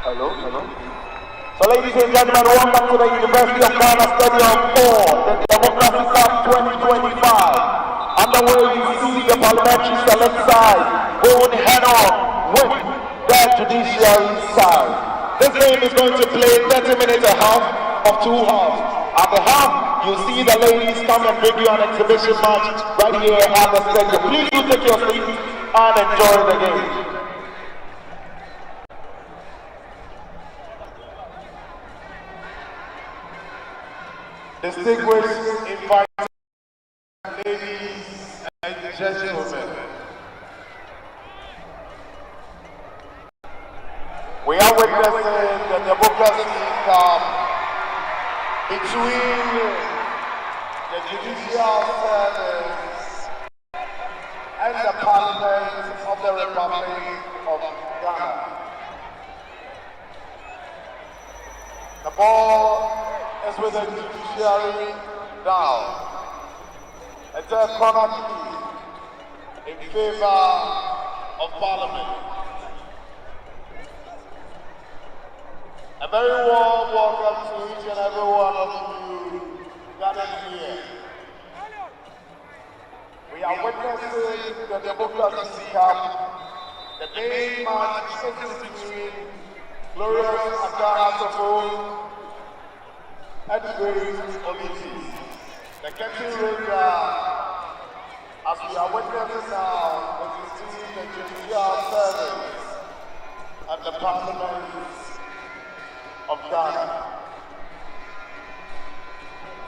Hello. So ladies and gentlemen, welcome to the University of Ghana Stadium for the Democracy Cup 2025. Underway, you see the parliamentary select side going head-on with the Judiciary side. This game is going to play 30 minutes a half of 2 halves. At the half, you see the ladies come and bring you an exhibition match right here at the stadium. Please do take your seat and enjoy the game. Distinguished invited ladies and gentlemen, we are witnessing the Democracy Cup between the Judicial Service and the Parliament of the Republic of Ghana. The ball is with the Judiciary now. It's a corner kick in favor of Parliament. A very warm welcome to each and every one of you gathered here. We are witnessing the Democracy Cup. The main match is between glorious Accra Sofo and Grace Oliti. The Captain Ranger, as we are witnessing now, is between the Judicial Service and the Parliament of Ghana.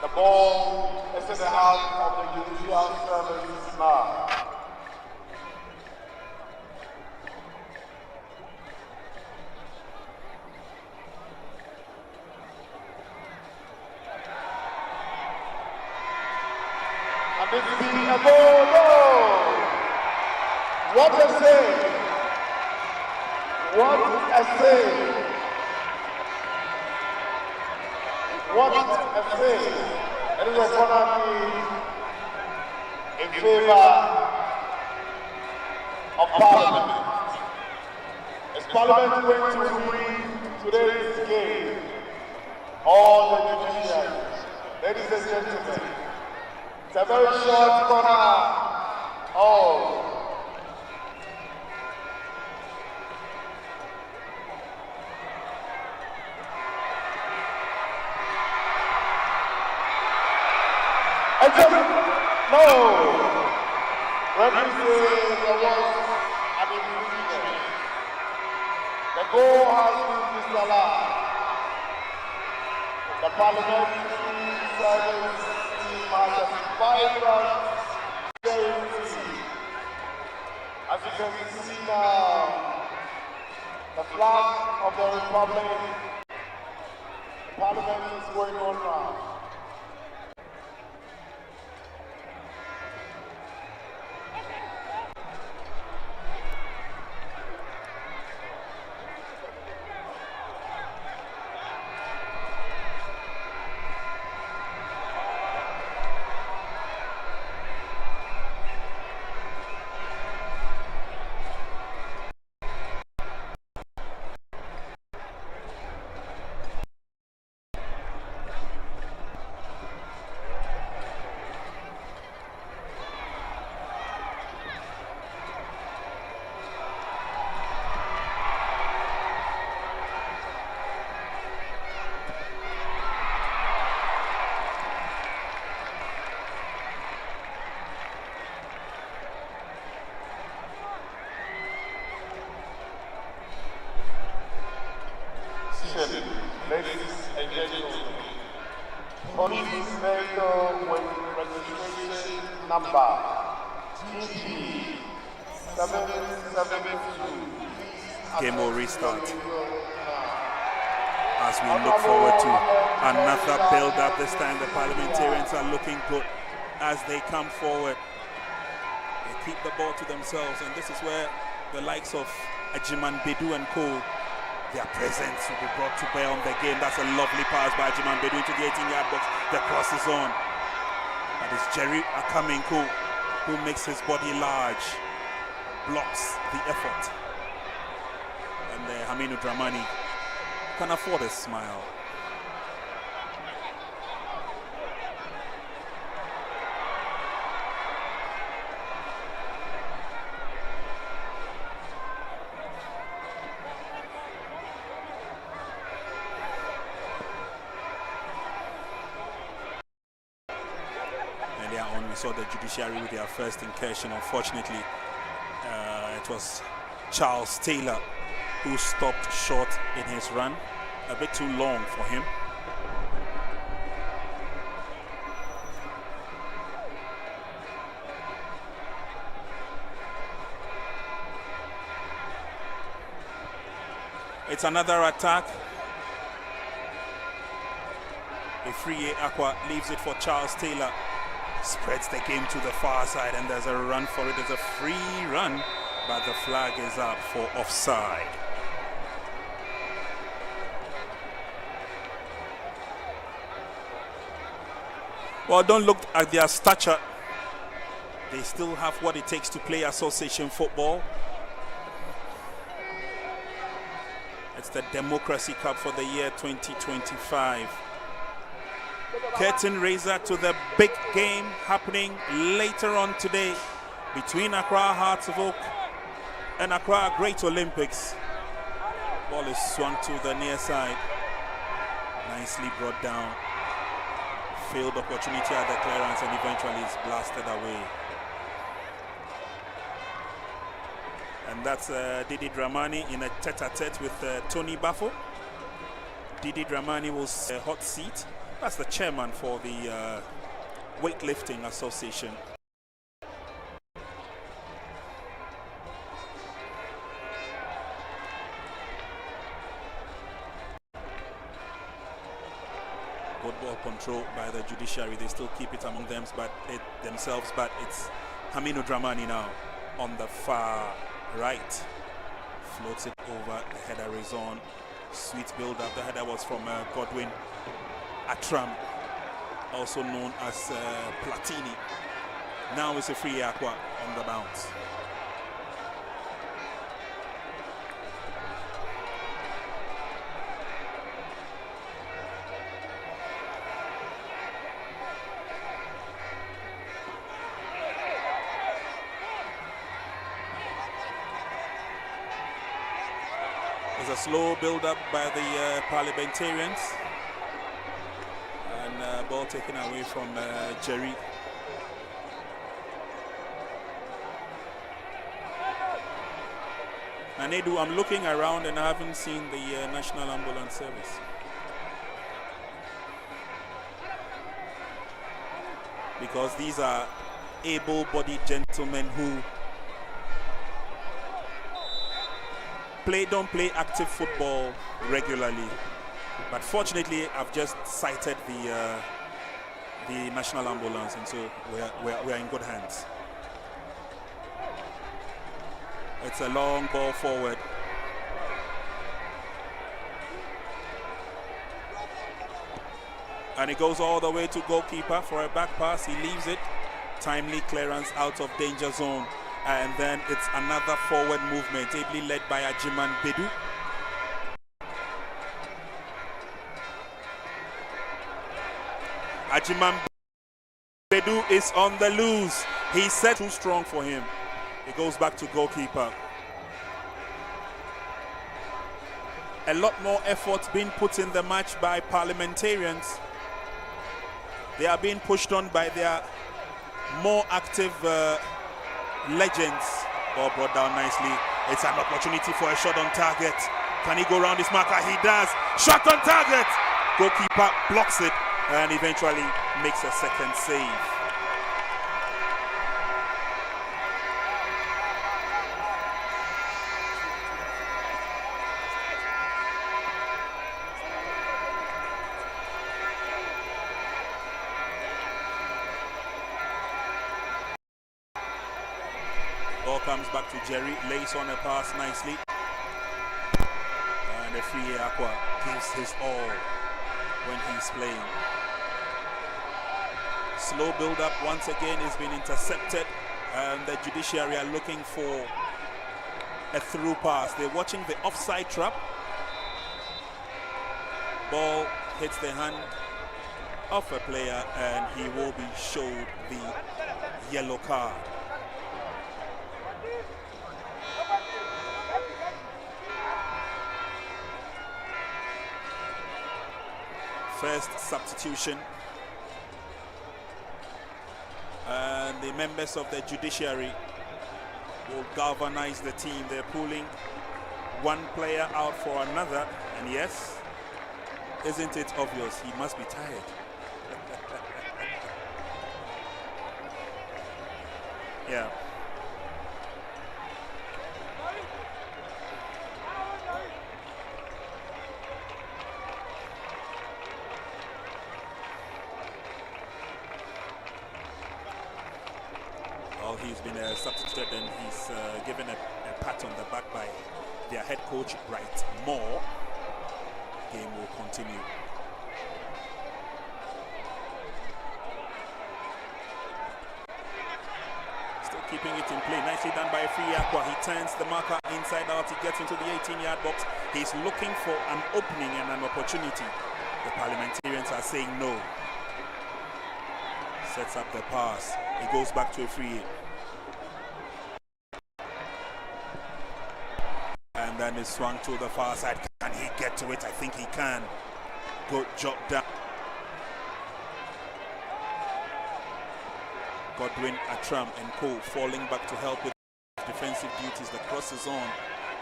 The ball is in the hands of the Judicial Service now. And this be a goal. What a save! What a save! What a save! It is a corner kick in favor of Parliament. Is Parliament going to win today's game? All the judiciaries, ladies and gentlemen, it's a very short corner. Oh. No! Referee says there was an infringement. The goal has been disallowed. The parliamentary service team has a 5-run guarantee. As you can see now, the flag of the Republic, the parliament is going on round. Ladies and gentlemen, police vehicle with registration number GG 772. Game will restart as we look forward to another build-up. This time the parliamentarians are looking good as they come forward. They keep the ball to themselves, and this is where the likes of Ajiman Bedu and Co, their presence will be brought to bear on the game. That's a lovely pass by Ajiman Bedu into the 18-yard box. The cross is on. That is Jerry Akamenko, who makes his body large, blocks the effort. And Haminu Dramani can afford a smile. Earlier on, we saw the Judiciary with their first incursion. Unfortunately, it was Charles Taylor who stopped short in his run, a bit too long for him. It's another attack. A free Aqua leaves it for Charles Taylor. Spreads the game to the far side, and there's a run for it. There's a free run, but the flag is up for offside. Well, don't look at their stature. They still have what it takes to play association football. It's the Democracy Cup for the year 2025. Curtain raiser to the big game happening later on today between Accra Hearts of Oak and Accra Great Olympics. Ball is swung to the near side. Nicely brought down. Failed opportunity at the clearance, and eventually it's blasted away. And that's Didi Dramani in a tete-a-tete with Tony Baffo. Didi Dramani was a hot seat. That's the chairman for the Weightlifting Association. Good ball control by the Judiciary. They still keep it among themselves, but it's Haminu Dramani now on the far right. Floats it over. The header is on. Sweet build up. The header was from Godwin Atram, also known as Platini. Now it's a free Aqua on the bounce. There's a slow build-up by the parliamentarians. And ball taken away from Jerry. Nanedu, I'm looking around and I haven't seen the National Ambulance Service. Because these are able-bodied gentlemen who don't play active football regularly. But fortunately, I've just cited the National Ambulance, and so we're in good hands. It's a long ball forward. And it goes all the way to goalkeeper for a back pass. He leaves it. Timely clearance out of danger zone. And then it's another forward movement, ably led by Ajiman Bedu. Ajiman Bedu is on the loose. He's set too strong for him. It goes back to goalkeeper. A lot more effort being put in the match by parliamentarians. They are being pushed on by their more active legends. Ball brought down nicely. It's an opportunity for a shot on target. Can he go around his marker? He does. Shot on target. Goalkeeper blocks it and eventually makes a second save. Ball comes back to Jerry, lays on a pass nicely. And the free Aqua gives his all when he's playing. Slow build up once again has been intercepted, and the Judiciary are looking for a through pass. They're watching the offside trap. Ball hits the hand of a player and he will be showed the yellow card. First substitution, and the members of the judiciary will galvanize the team. They're pulling one player out for another, and yes, isn't it obvious? He must be tired. Yeah. Well, he's been substituted and he's given a pat on the back by their head coach, Bright Moore. Game will continue. Still keeping it in play. Nicely done by Free Aqua. He turns the marker inside out. He gets into the 18-yard box. He's looking for an opening and an opportunity. The Parliamentarians are saying no. Sets up the pass. He goes back to a free. And then is swung to the far side. Can he get to it? I think he can. Good job done. Godwin, Atram and Co falling back to help with defensive duties. The cross is on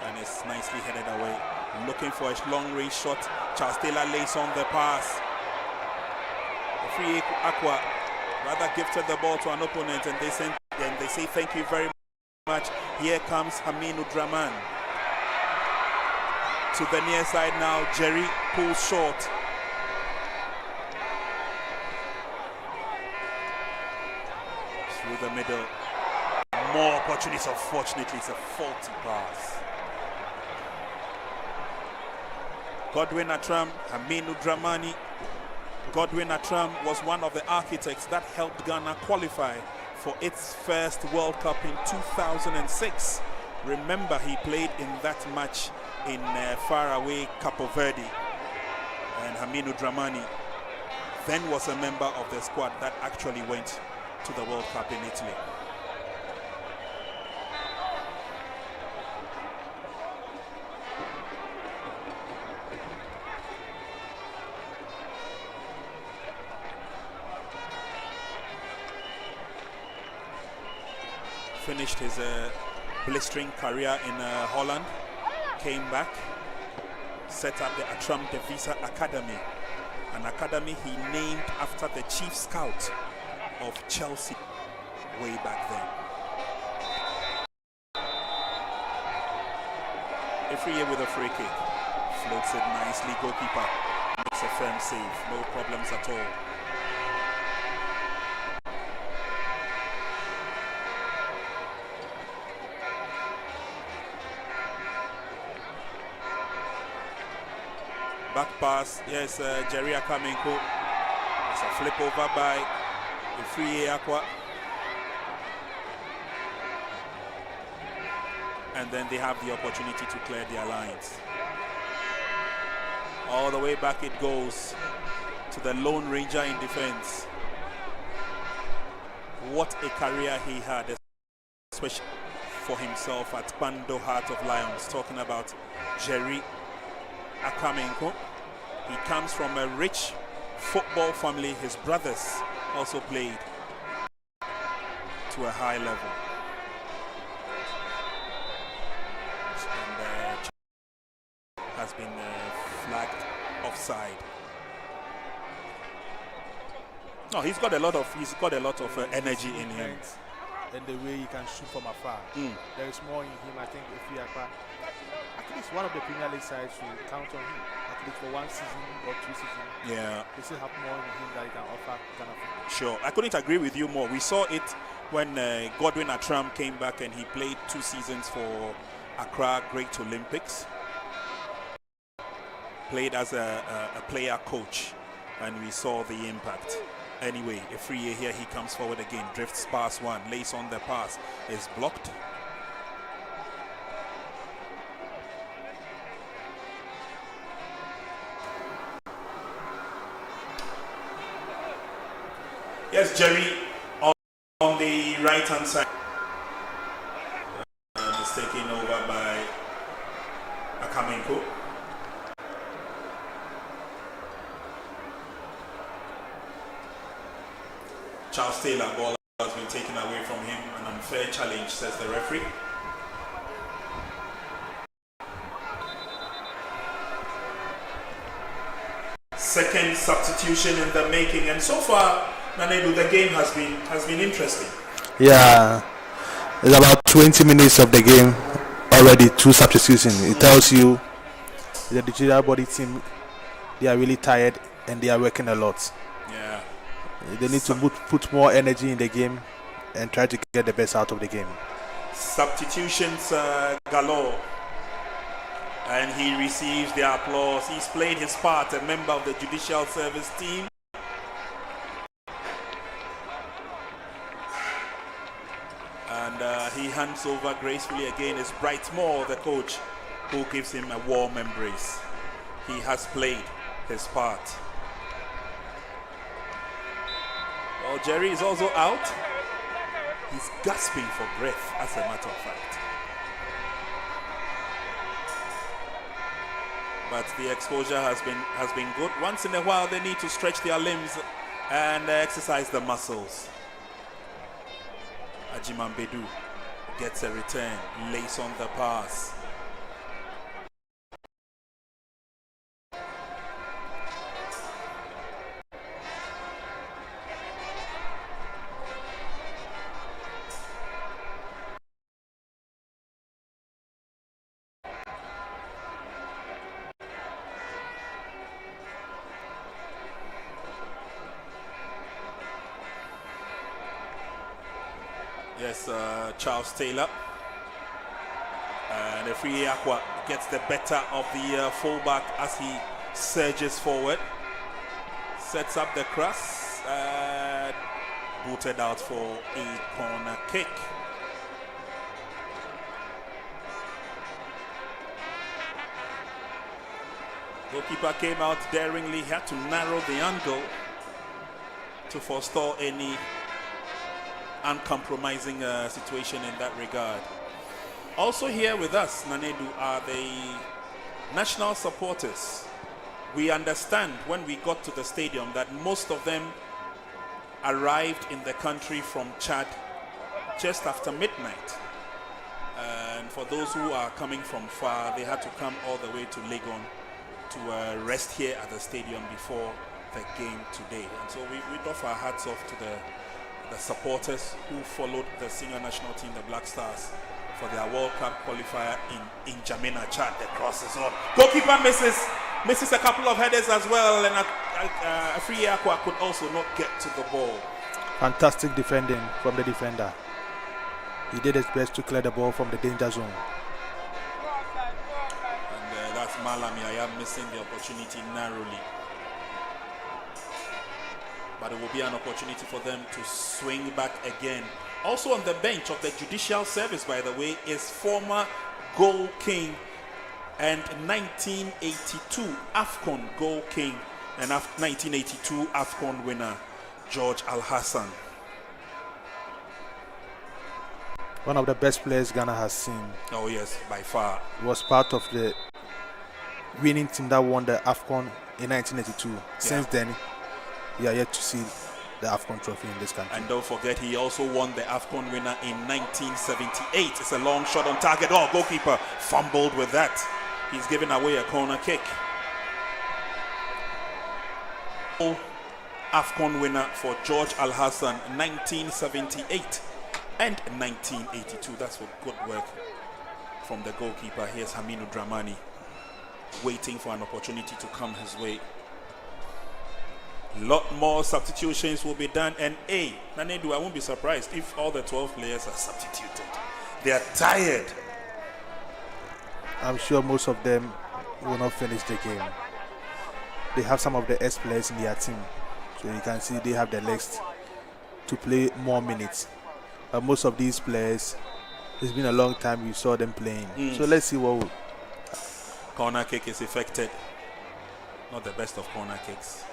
and it's nicely headed away. Looking for a long range shot. Charles Taylor lays on the pass. The Free Aqua rather gifted the ball to an opponent and they say thank you very much. Here comes Haminu Draman. To the near side now, Jerry pulls short. Through the middle. More opportunities, unfortunately, it's a faulty pass. Godwin Atram, Haminu Dramani. Godwin Atram was one of the architects that helped Ghana qualify for its first World Cup in 2006. Remember, he played in that match in faraway Cape Verde. And Haminu Dramani then was a member of the squad that actually went to the World Cup in Italy. Finished his blistering career in Holland, came back, set up the Atram Devisa Academy, an academy he named after the chief scout of Chelsea way back then. Efriye with a free kick, floats it nicely, goalkeeper makes a firm save, no problems at all. Back pass, yes, Jerry Akamenko. It's a flip over by Free Aqua. And then they have the opportunity to clear their lines. All the way back it goes to the Lone Ranger in defense. What a career he had, especially for himself at Bando Heart of Lions. Talking about Jerry Akamenko. He comes from a rich football family. His brothers also played to a high level. And has been flagged offside. No, he's got a lot of energy in him. And the way he can shoot from afar. There is more in him, I think. If we are at least one of the Premier League sides will count on him. At least for 1 season or 2 seasons. Yeah. They still have more in him that he can offer Ghana football. Sure. I couldn't agree with you more. We saw it when Godwin Atram came back and he played 2 seasons for Accra Great Olympics. Played as a player coach, and we saw the impact. Anyway, Efriye here, he comes forward again, drifts past one, lays on the pass, is blocked. Yes, Jerry on the right-hand side. Is taken over by Akamenko. Charles Taylor, ball has been taken away from him. An unfair challenge, says the referee. Second substitution in the making, and so far, Nanedu, the game has been interesting. Yeah, it's about 20 minutes of the game already. 2 substitutions. It tells you the digital body team, they are really tired and they are working a lot. Yeah, they need to put more energy in the game and try to get the best out of the game. Substitutions galore. And he receives the applause. He's played his part, a member of the Judicial Service team. And he hands over gracefully again. It's Brightmore, the coach, who gives him a warm embrace. He has played his part. Well, Jerry is also out. He's gasping for breath, as a matter of fact. But the exposure has been good. Once in a while, they need to stretch their limbs and exercise the muscles. Ajiman Bedu gets a return, lays on the pass. Yes, Charles Taylor. And the free Aqua gets the better of the fullback as he surges forward. Sets up the cross. Booted out for a corner kick. Goalkeeper came out daringly, had to narrow the angle to forestall any uncompromising situation in that regard. Also here with us, Nanedu, are the national supporters. We understand when we got to the stadium that most of them arrived in the country from Chad just after midnight. And for those who are coming from far, they had to come all the way to Legon to rest here at the stadium before the game today. And so we doff our hats off to the supporters who followed the senior national team, the Black Stars, for their World Cup qualifier in N'Djamena, Chad. The cross is on. Goalkeeper misses a couple of headers as well, and a free Aqua could also not get to the ball. Fantastic defending from the defender. He did his best to clear the ball from the danger zone. And that's Malam Yaya missing the opportunity narrowly. But it will be an opportunity for them to swing back again. Also on the bench of the Judicial Service, by the way, is former goal king and 1982 AFCON goal king and 1982 AFCON winner, George Al-Hassan. One of the best players Ghana has seen. Oh yes, by far. Was part of the winning team that won the AFCON in 1982. Yeah. Since then, we are yet to see the AFCON trophy in this country. And don't forget, he also won the AFCON winner in 1978. It's a long shot on target. Oh, goalkeeper fumbled with that. He's given away a corner kick. AFCON winner for George Al-Hassan, 1978 and 1982. That's what good work from the goalkeeper. Here's Haminu Dramani waiting for an opportunity to come his way. Lot more substitutions will be done, and Nanedu, I won't be surprised if all the 12 players are substituted. They are tired. I'm sure most of them will not finish the game. They have some of the S players in their team, so you can see they have the legs to play more minutes. But most of these players, it's been a long time we saw them playing. So let's see what will. Corner kick is effected. Not the best of corner kicks.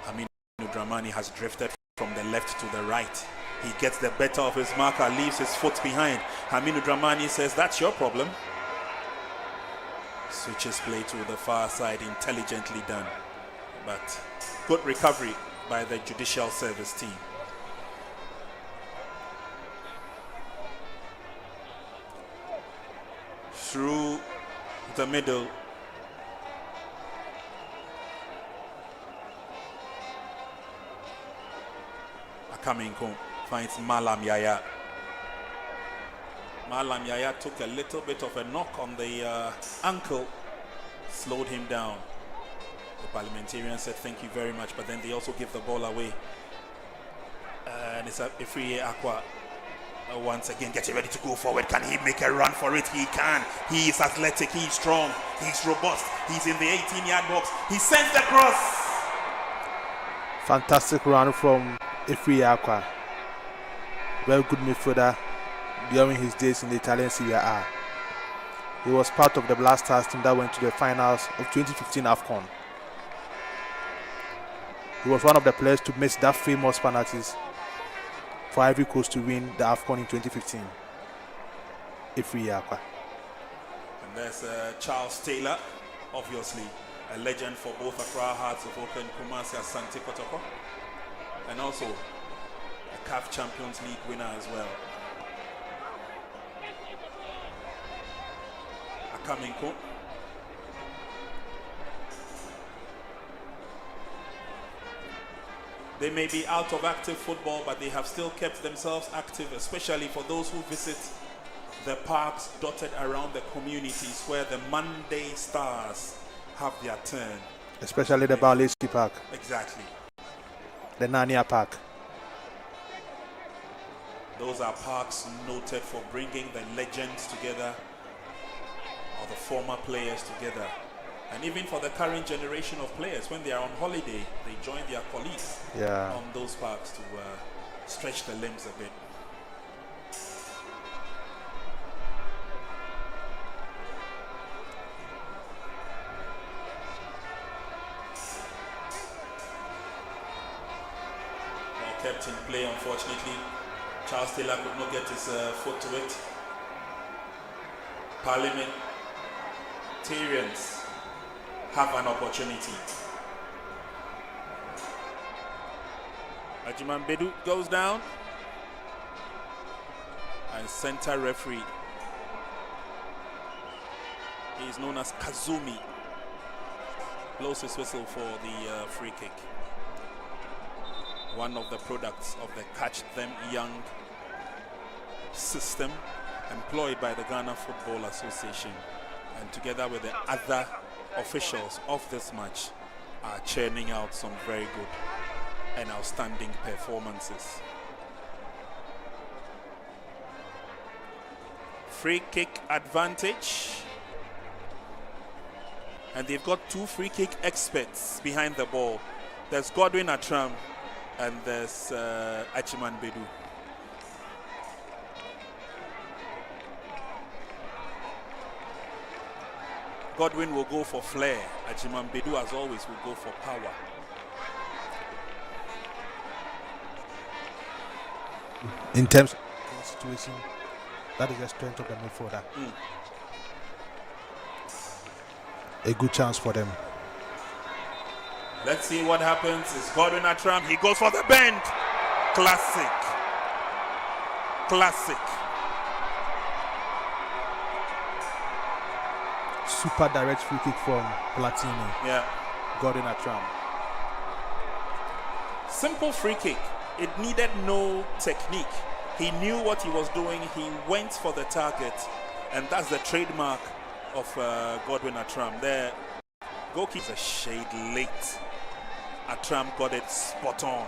Aminu Aminu Dramani has drifted from the left to the right. He gets the better of his marker, leaves his foot behind. Aminu Dramani says, that's your problem. Switches play to the far side, intelligently done. But good recovery by the Judicial Service team. Through the middle. Akaminko finds Malam Yaya. Malam Yaya took a little bit of a knock on the ankle, slowed him down. The parliamentarian said thank you very much, but then they also give the ball away. And it's a free Aqua. Once again, getting ready to go forward. Can he make a run for it? He can. He is athletic. He's strong. He's robust. He's in the 18-yard box. He sends the cross. Fantastic run from Ifri Aqua. Very good midfielder during his days in the Italian Serie A. He was part of the Black Stars team that went to the finals of 2015 AFCON. He was one of the players to miss that famous penalties for Ivory Coast to win the AFCON in 2015. Ifri Aqua. And there's Charles Taylor, obviously a legend for both Accra Hearts of Oak and Kumasi Asante Kotoko, and also a CAF Champions League winner as well. Akaminko. They may be out of active football, but they have still kept themselves active, especially for those who visit the parks dotted around the communities where the Monday Stars have their turn. Especially the Baleski Park. Exactly. The Nania Park. Those are parks noted for bringing the legends together, or the former players together. And even for the current generation of players, when they are on holiday, they join their colleagues on those parks to stretch the limbs a bit. Well kept in play, unfortunately. Charles Taylor could not get his foot to it. Parliamentarians have an opportunity. Ajiman Bedu goes down, and center referee is known as Kazumi. Blows his whistle for the free kick. One of the products of the Catch Them Young system employed by the Ghana Football Association, and together with the other officials of this match are churning out some very good and outstanding performances. Free kick advantage, and they've got two free kick experts behind the ball. There's Godwin Atram and there's Achiman Bedu. Godwin will go for flair. Achiman Bedu, as always, will go for power. In terms of the situation, that is the strength of the midfielder. A good chance for them. Let's see what happens. It's Godwin Atram. He goes for the bend. Classic. Classic. Super direct free kick from Platini. Yeah. Godwin Atram. Simple free kick. It needed no technique. He knew what he was doing. He went for the target. And that's the trademark of Godwin Atram. There, goalkeeper a shade late. Atram got it spot on.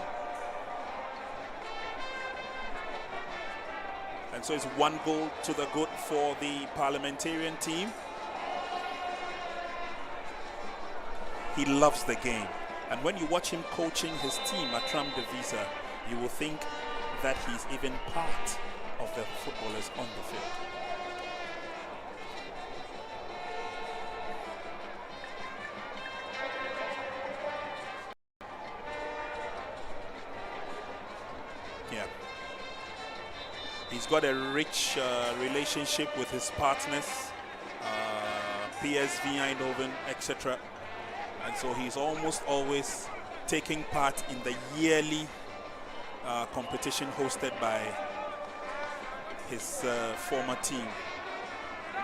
And so it's 1 goal to the good for the parliamentarian team. He loves the game. And when you watch him coaching his team, Atram Devisa, you will think that he's even part of the footballers on the field. He's got a rich relationship with his partners, PSV Eindhoven, etc. And so he's almost always taking part in the yearly competition hosted by his former team.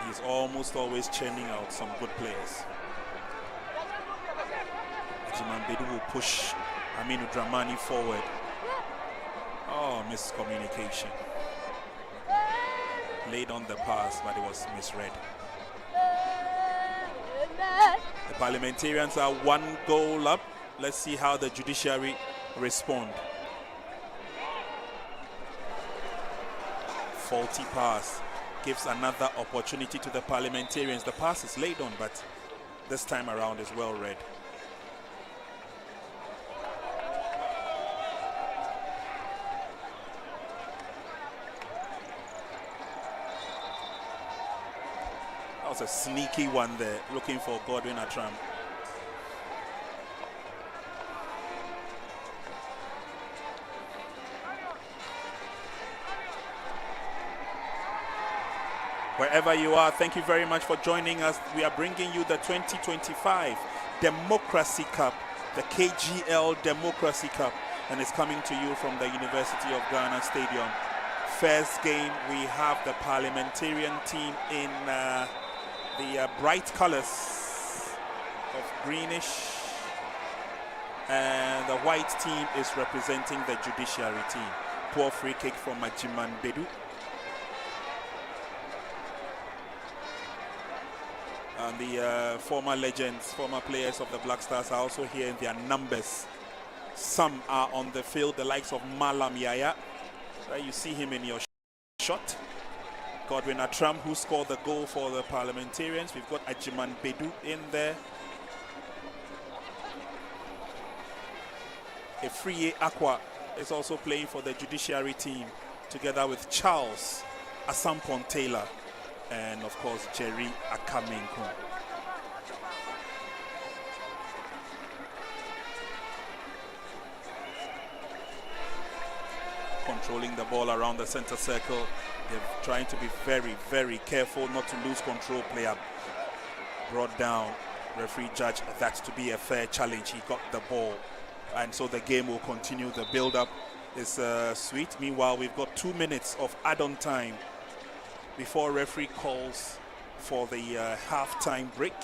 He's almost always churning out some good players. Ajiman Bedu will push Aminu Dramani forward. Oh, miscommunication. Laid on the pass, but it was misread. The Parliamentarians are 1 goal up. Let's see how the Judiciary respond. Faulty pass gives another opportunity to the Parliamentarians. The pass is laid on, but this time around is well read. That was a sneaky one there, looking for Godwin Atram. Wherever you are, thank you very much for joining us. We are bringing you the 2025 Democracy Cup, the KGL Democracy Cup, and it's coming to you from the University of Ghana Stadium. First game, we have the Parliamentarian team in the bright colors of greenish, and the white team is representing the Judiciary team. Poor free kick from Ajiman Bedu. And the former legends, former players of the Black Stars are also here in their numbers. Some are on the field, the likes of Malam Yaya. You see him in your shot. Godwin Atram, who scored the goal for the Parliamentarians. We've got Ajiman Bedu in there. Efriye Aqua is also playing for the Judiciary team, together with Charles Asampon Taylor and, of course, Jerry Akamenko. Controlling the ball around the center circle. They're trying to be very, very careful not to lose control. Player brought down. Referee judged that to be a fair challenge. He got the ball. And so the game will continue. The build-up is sweet. Meanwhile, we've got 2 minutes of add-on time before referee calls for the half-time break.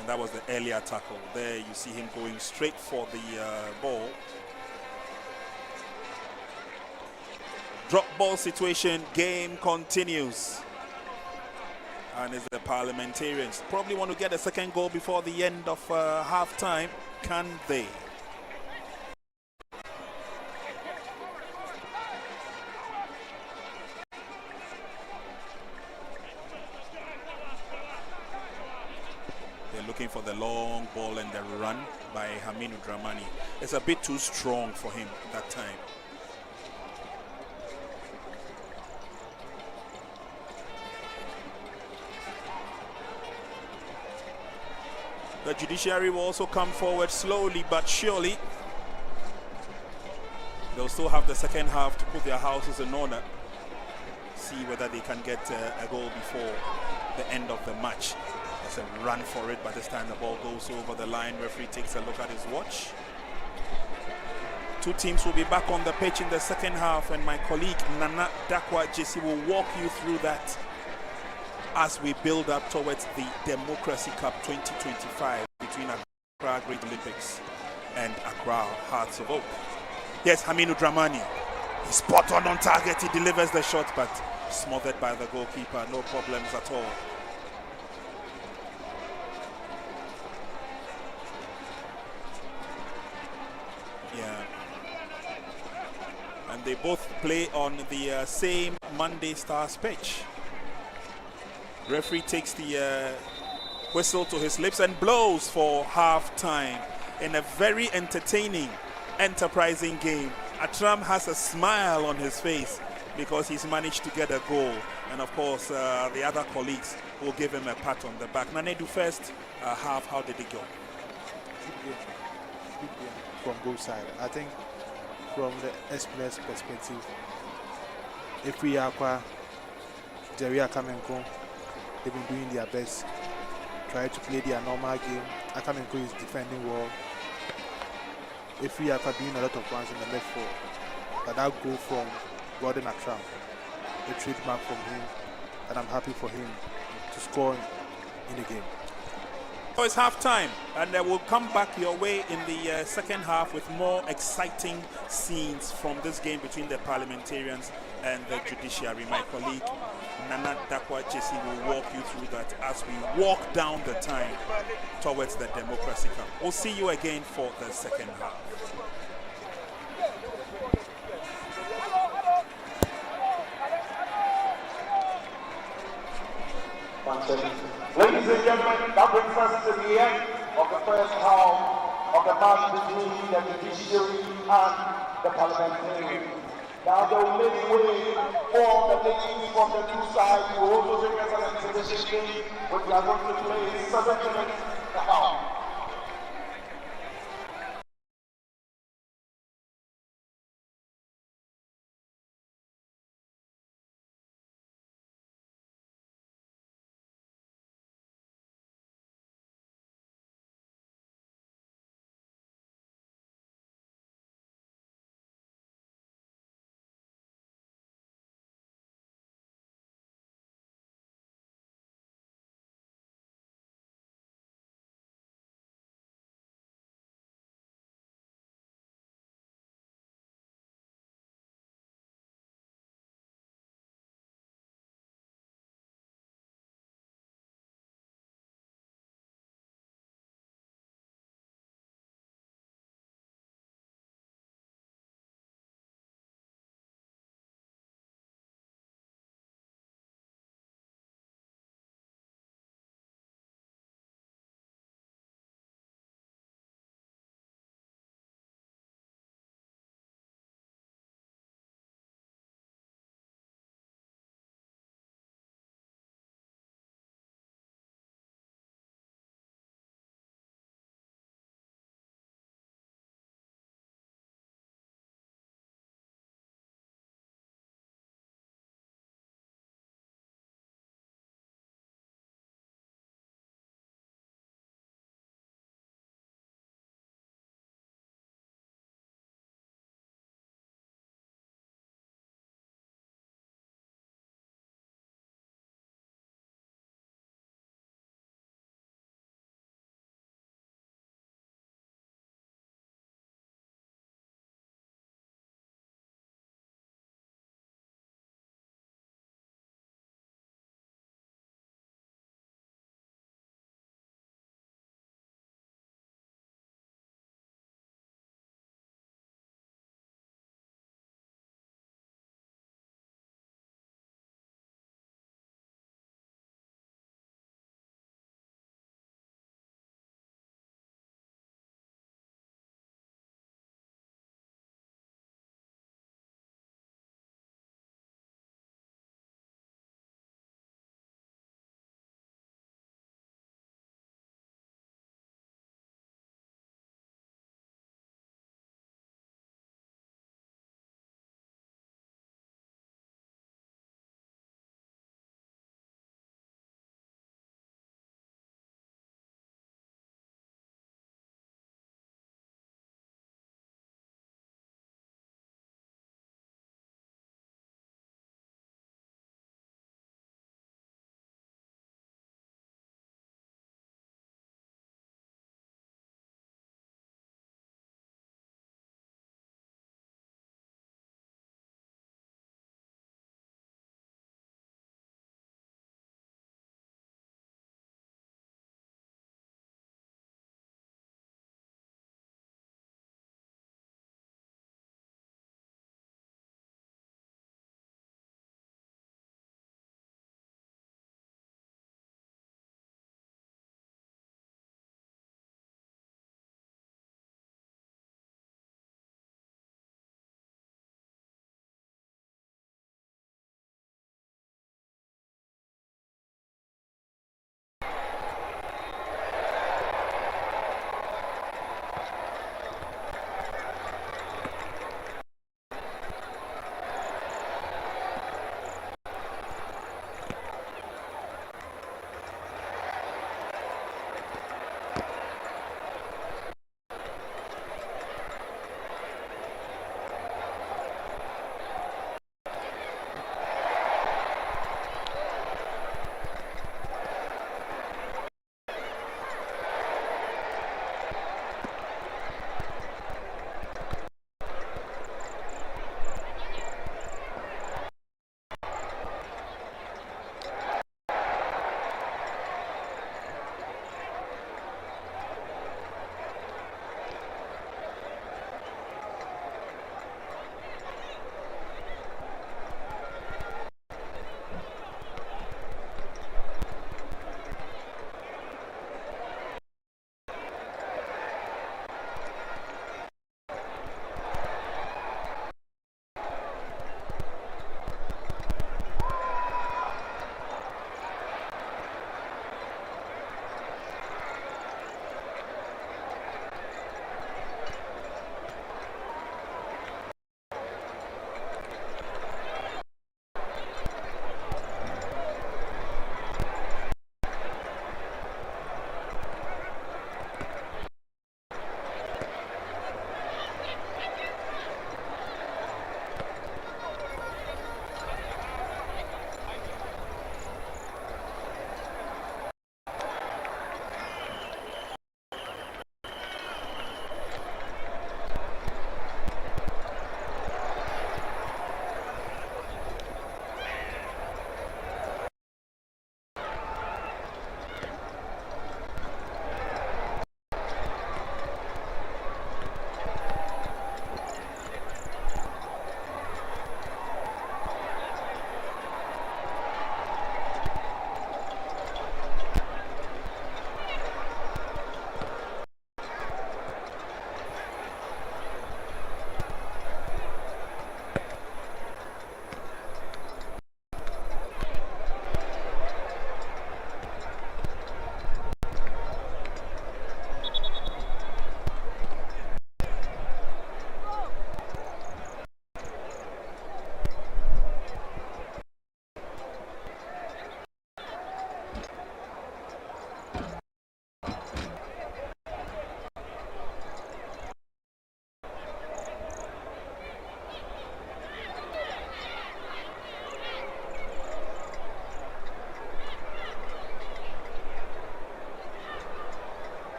And that was the earlier tackle. There you see him going straight for the ball. Drop ball situation, game continues. And it's the Parliamentarians. Probably want to get a second goal before the end of half-time. Can they? Looking for the long ball and the run by Aminu Dramani. It's a bit too strong for him that time. The Judiciary will also come forward slowly but surely. They'll still have the second half to put their houses in order. See whether they can get a goal before the end of the match. A run for it, but this time the ball goes over the line. Referee takes a look at his watch. Two teams will be back on the pitch in the second half, and my colleague Nana Dakwa JC will walk you through that as we build up towards the Democracy Cup 2025 between Accra Great Olympics and Accra Hearts of Oak. Yes, Aminu Dramani. He's spot on target. He delivers the shot, but smothered by the goalkeeper. No problems at all. Yeah, and they both play on the same Monday Stars pitch. Referee takes the whistle to his lips and blows for half-time in a very entertaining, enterprising game. Atram has a smile on his face because he's managed to get a goal, and of course the other colleagues will give him a pat on the back. Nanedu, first half, how did it go? big game from both sides. I think from the S-Players perspective, if we are Jerry Akamenko, they've been doing their best, try to play their normal game. Akamenko is defending well. If we are doing a lot of runs in the left forward, but that goal from Gordon Atram, a trademark from him, and I'm happy for him to score in the game. So it's half time, and we'll come back your way in the second half with more exciting scenes from this game between the parliamentarians and the judiciary. My colleague Nana Dakwa Jesse will walk you through that as we walk down the time towards the Democracy Cup. We'll see you again for the second half. Ladies and gentlemen, that brings us to the end of the first half of the match between the judiciary and the parliamentarians. Now they will make way for the ladies from the two sides who also bring us an exhibition game, which we are going to play 7 minutes now.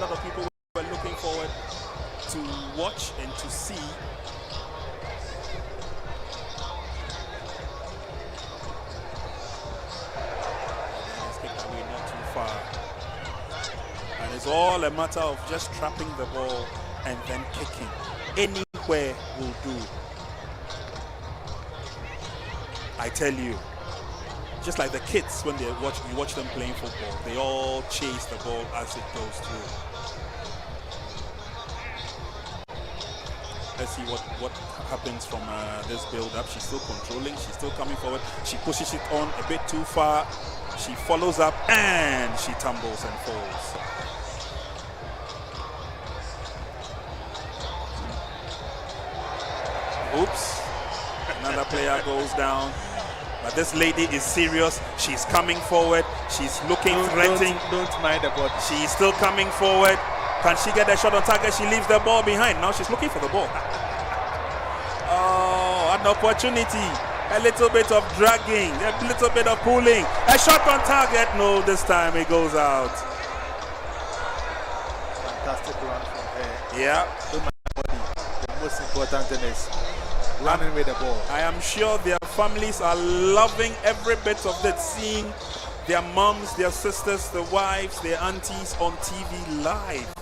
lot of people were looking forward to watch and to see. Let's kick away not too far. And it's all a matter of just trapping the ball and then kicking. Anywhere will do. I tell you, just like the kids when you watch them playing football, they all chase the ball as it goes through. Let's see what happens from this build-up. She's still controlling. She's still coming forward. She pushes it on a bit too far. She follows up and she tumbles and falls. Oops. Another player goes down. But this lady is serious. She's coming forward. She's looking threatening. Don't mind the ball. She's still coming forward. Can she get a shot on target? She leaves the ball behind. Now she's looking for the ball. Oh, an opportunity. A little bit of dragging. A little bit of pulling. A shot on target. No, this time it goes out. Fantastic run from her. Yeah. The most important thing is running with the ball. I am sure their families are loving every bit of it, seeing their moms, their sisters, their wives, their aunties on TV live.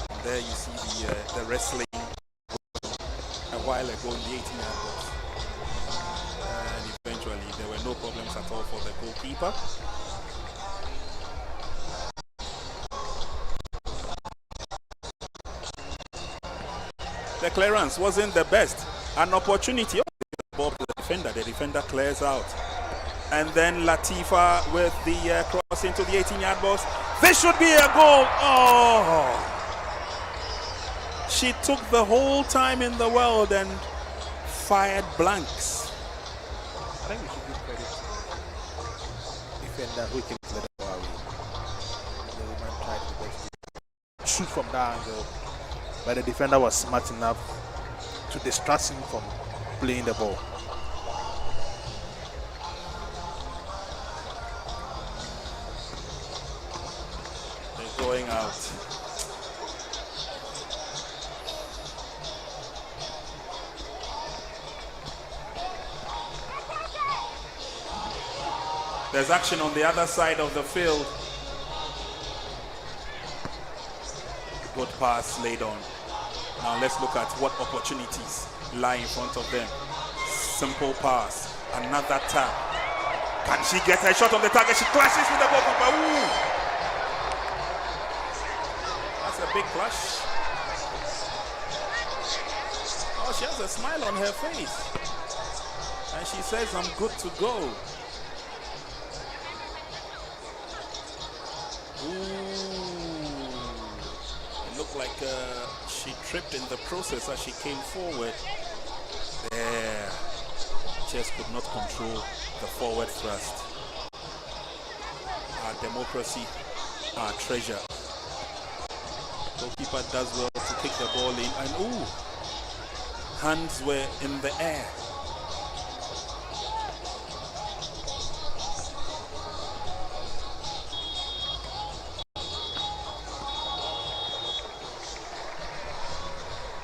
And there you see the wrestling a while ago in the 18-yard box. And eventually there were no problems at all for the goalkeeper. The clearance wasn't the best. An opportunity. The defender clears out. And then Latifa with the cross into the 18-yard box. This should be a goal. Oh! She took the whole time in the world and fired blanks. I think we should give credit to defender who can clear the ball away. The woman tried the best to shoot from that angle, but the defender was smart enough to distract him from playing the ball. They're going out. There's action on the other side of the field. Good pass laid on. Now let's look at what opportunities lie in front of them. Simple pass. Another tap. Can she get her shot on the target? She clashes with the goalkeeper. Ooh! That's a big clash. Oh, she has a smile on her face. And she says, I'm good to go. Ooh. It looked like she tripped in the process as she came forward. There. Just could not control the forward thrust. Our democracy, our treasure. Goalkeeper does well to kick the ball in. And ooh, hands were in the air.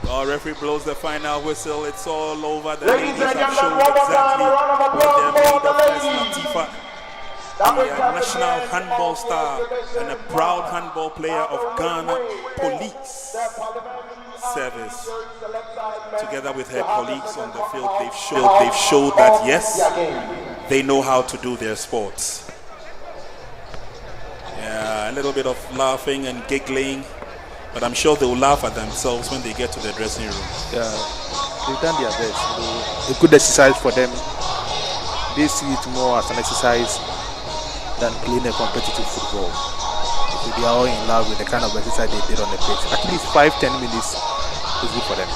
Our referee blows the final whistle. It's all over. The ladies have shown exactly what they're made of as Latifa, the national handball star and a proud handball player of Ghana Police Service. Together with her colleagues on the field, they've showed that yes, they know how to do their sports. Yeah, a little bit of laughing and giggling. But I'm sure they will laugh at themselves when they get to the dressing room. Yeah, they've done their best. A good exercise for them. They see it more as an exercise than playing a competitive football. So they are all in love with the kind of exercise they did on the pitch. At least 5-10 minutes is good for them.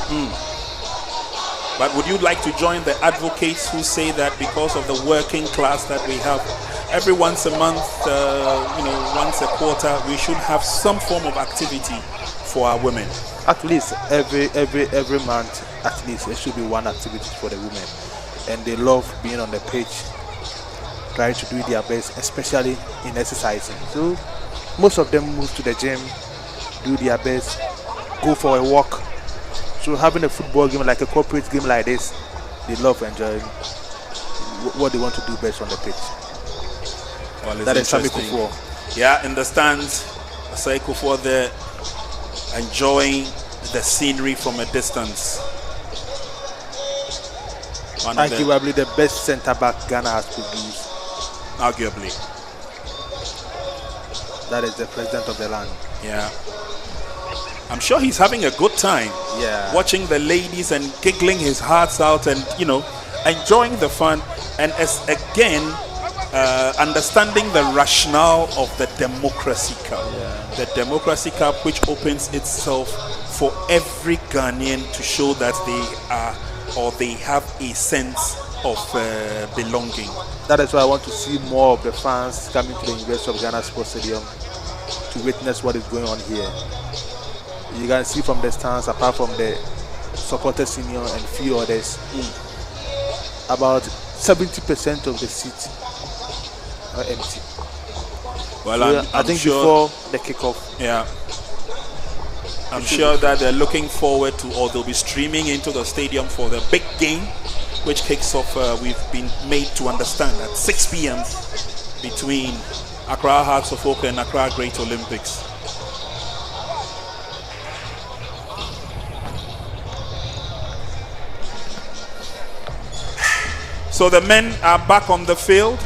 But would you like to join the advocates who say that because of the working class that we have, every once a month, once a quarter, we should have some form of activity for our women? At least every month, at least there should be one activity for the women. And they love being on the pitch, trying to do their best, especially in exercising. So Most of them move to the gym, do their best, go for a walk. So having a football game, like a corporate game like this, they love enjoying what they want to do best on the pitch. Well, That is Sammy interesting. Kufuor. Yeah, in the stands, Sammy Kufuor there enjoying the scenery from a distance. Arguably the best centre back Ghana has produced. Arguably. That is the president of the land. Yeah. I'm sure he's having a good time. Yeah. Watching the ladies and giggling his hearts out and, you know, enjoying the fun. And as again, understanding the rationale of the Democracy Cup. Yeah. The Democracy Cup, which opens itself for every Ghanaian to show that they are, or they have a sense of belonging. That is why I want to see more of the fans coming to the University of Ghana Sports Stadium to witness what is going on here. You can see from the stands, apart from the supporters senior and few others, about 70% of the seats are empty. Well, I think sure, before the kickoff. Yeah. I'm sure that they're looking forward to, or they'll be streaming into the stadium for the big game, which kicks off, we've been made to understand, at 6 p.m. between Accra Hearts of Oak and Accra Great Olympics. So the men are back on the field.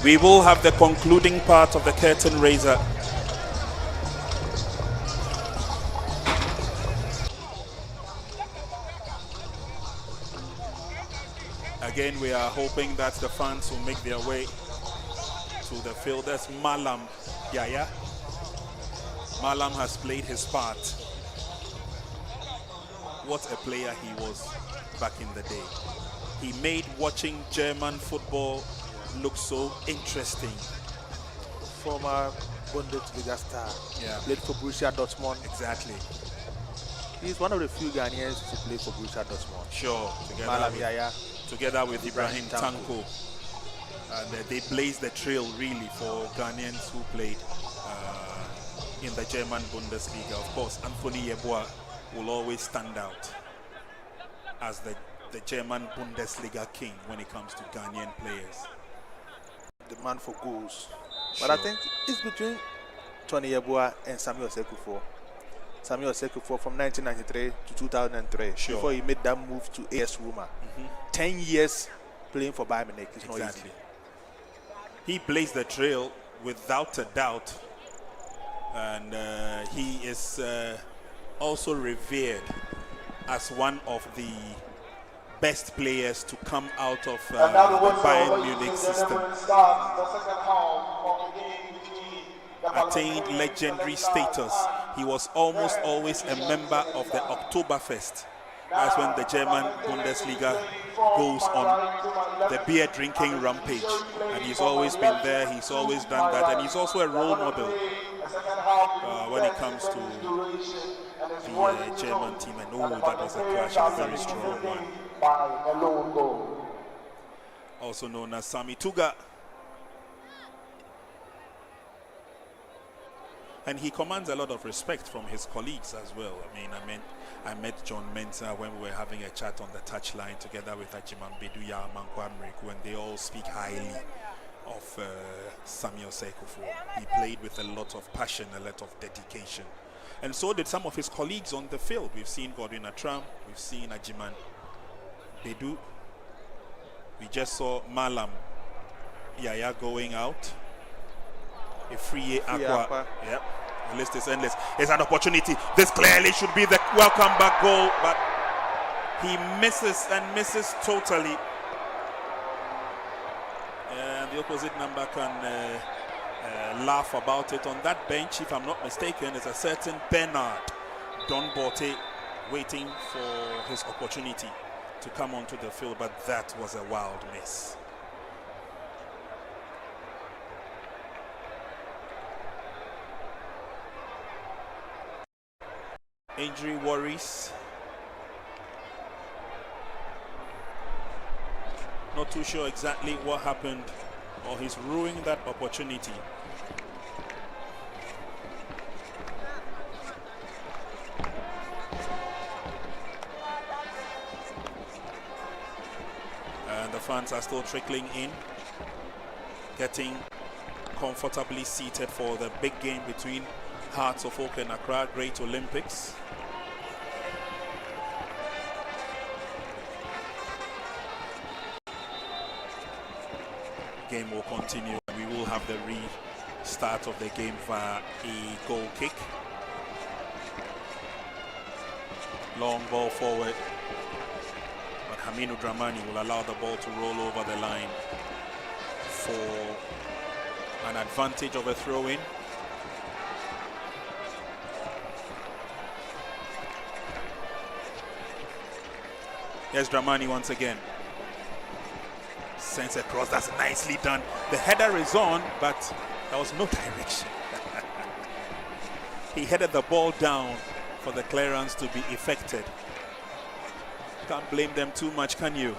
We will have the concluding part of the curtain raiser. Again, we are hoping that the fans will make their way to the field. That's Malam Yaya. Malam has played his part. What a player he was back in the day. He made watching German football look so interesting. Former Bundesliga star. Yeah. Played for Borussia Dortmund. Exactly. He's one of the few Ghanaians to play for Borussia Dortmund. Sure. Together with Ibrahim Tanko. And they blazed the trail really for Ghanaians who played in the German Bundesliga. Of course, Anthony Yeboah will always stand out as the German Bundesliga king when it comes to Ghanaian players. The man for goals. Sure. But I think it's between Tony Yeboah and Samuel Sekufo. Samuel Sekufo from 1993 to 2003. Sure. Before he made that move to AS Roma. 10 years playing for Bayern Munich. It's not easy. He blazed the trail without a doubt. And he is also revered as one of the best players to come out of the Bayern Munich system. Attained legendary status. He was almost always a member of the Oktoberfest. That's when the German Bundesliga goes on the beer drinking rampage. And he's always been there, he's always done that. And he's also a role model when it comes to the German team. And oh, that was a crash, a very strong one. Also known as Sami Tuga. And he commands a lot of respect from his colleagues as well. I met John Mensah when we were having a chat on the touchline together with Ajiman Beduya, Manko Amriku, and they all speak highly of Samuel Sekufo. He played with a lot of passion, a lot of dedication. And so did some of his colleagues on the field. We've seen Godwin Atram, we've seen Ajiman Bedu. We just saw Malam Yaya going out. A free Aqua. Yep. The list is endless. It's an opportunity. This clearly should be the welcome back goal, but he misses and misses totally. And the opposite number can laugh about it. On that bench, if I'm not mistaken, is a certain Bernard Don Bote waiting for his opportunity to come onto the field, but that was a wild miss. Injury worries. Not too sure exactly what happened, or he's ruining that opportunity. fans are still trickling in, getting comfortably seated for the big game between Hearts of Oak and Accra Great Olympics. Game will continue. We will have the restart of the game via a goal kick. Long ball forward, but Haminu Dramani will allow the ball to roll over the line for an advantage of a throw-in. Here's Dramani once again. Sends across, that's nicely done. The header is on, but there was no direction. He headed the ball down for the clearance to be effected. Can't blame them too much, can you?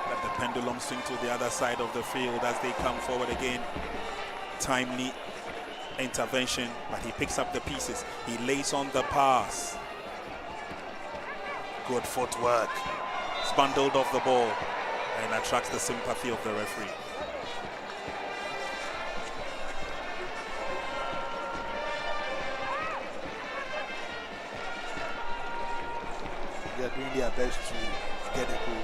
Let the pendulum swing to the other side of the field as they come forward again. Timely intervention, but he picks up the pieces. He lays on the pass. Good footwork. It's bundled off the ball and attracts the sympathy of the referee. They are doing their best to get a goal.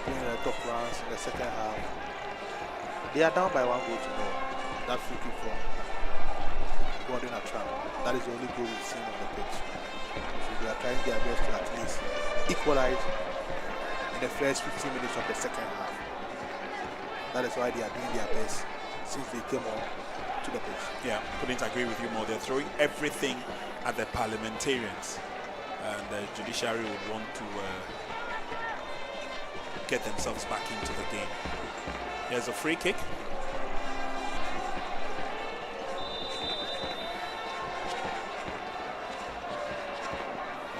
Doing the top runs in the second half. They are down by 1 goal to 0. That free kick from Gordon Atram. That is the only goal we've seen on the pitch. So they are trying their best to at least equalize in the first 15 minutes of the second half. That is why they are doing their best since they came on to the pitch. Yeah, couldn't agree with you more. They're throwing everything at the parliamentarians. And the judiciary would want to get themselves back into the game. Here's a free kick.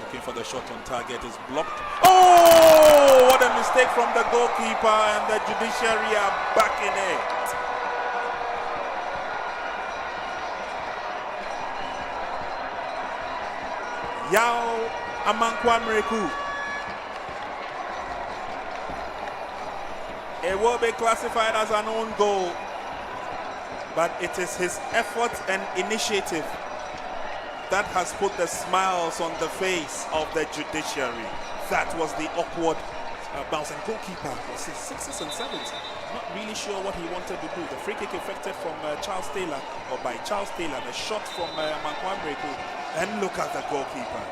Looking for the shot on target, is blocked. Oh, what a mistake from the goalkeeper, and the judiciary are back in it. Yao Amankwa-Mreku. It will be classified as an own goal, but it is his effort and initiative that has put the smiles on the face of the judiciary. That was the awkward bounce, and goalkeeper was his 6s and 7s. Not really sure what he wanted to do. The free kick effected from Charles Taylor, or by Charles Taylor, the shot from Amankwa-Mreku. And look at the goalkeeper.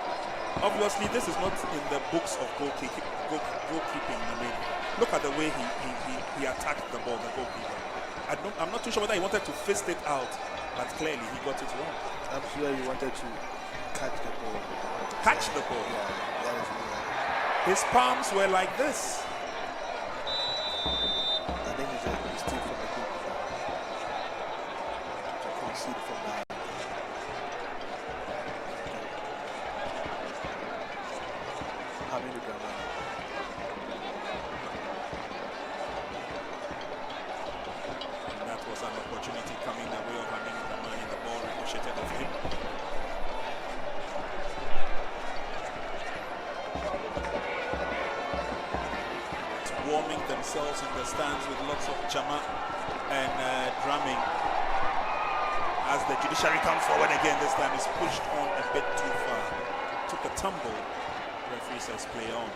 Obviously, this is not in the books of goalkeeping. I mean, look at the way he attacked the ball, the goalkeeper. I'm not too sure whether he wanted to fist it out, but clearly he got it wrong. I'm sure he wanted to catch the ball. Catch the ball? Yeah, that is right. His palms were like this. I think it's a mistake from the goalkeeper. I can see it from that. And that was an opportunity coming the way of Haminu Dramani. The ball ricocheted off him. Warming themselves in the stands with lots of chama and drumming. As the judiciary comes forward again, this time is pushed on a bit too far. Took a tumble. Referee says play on.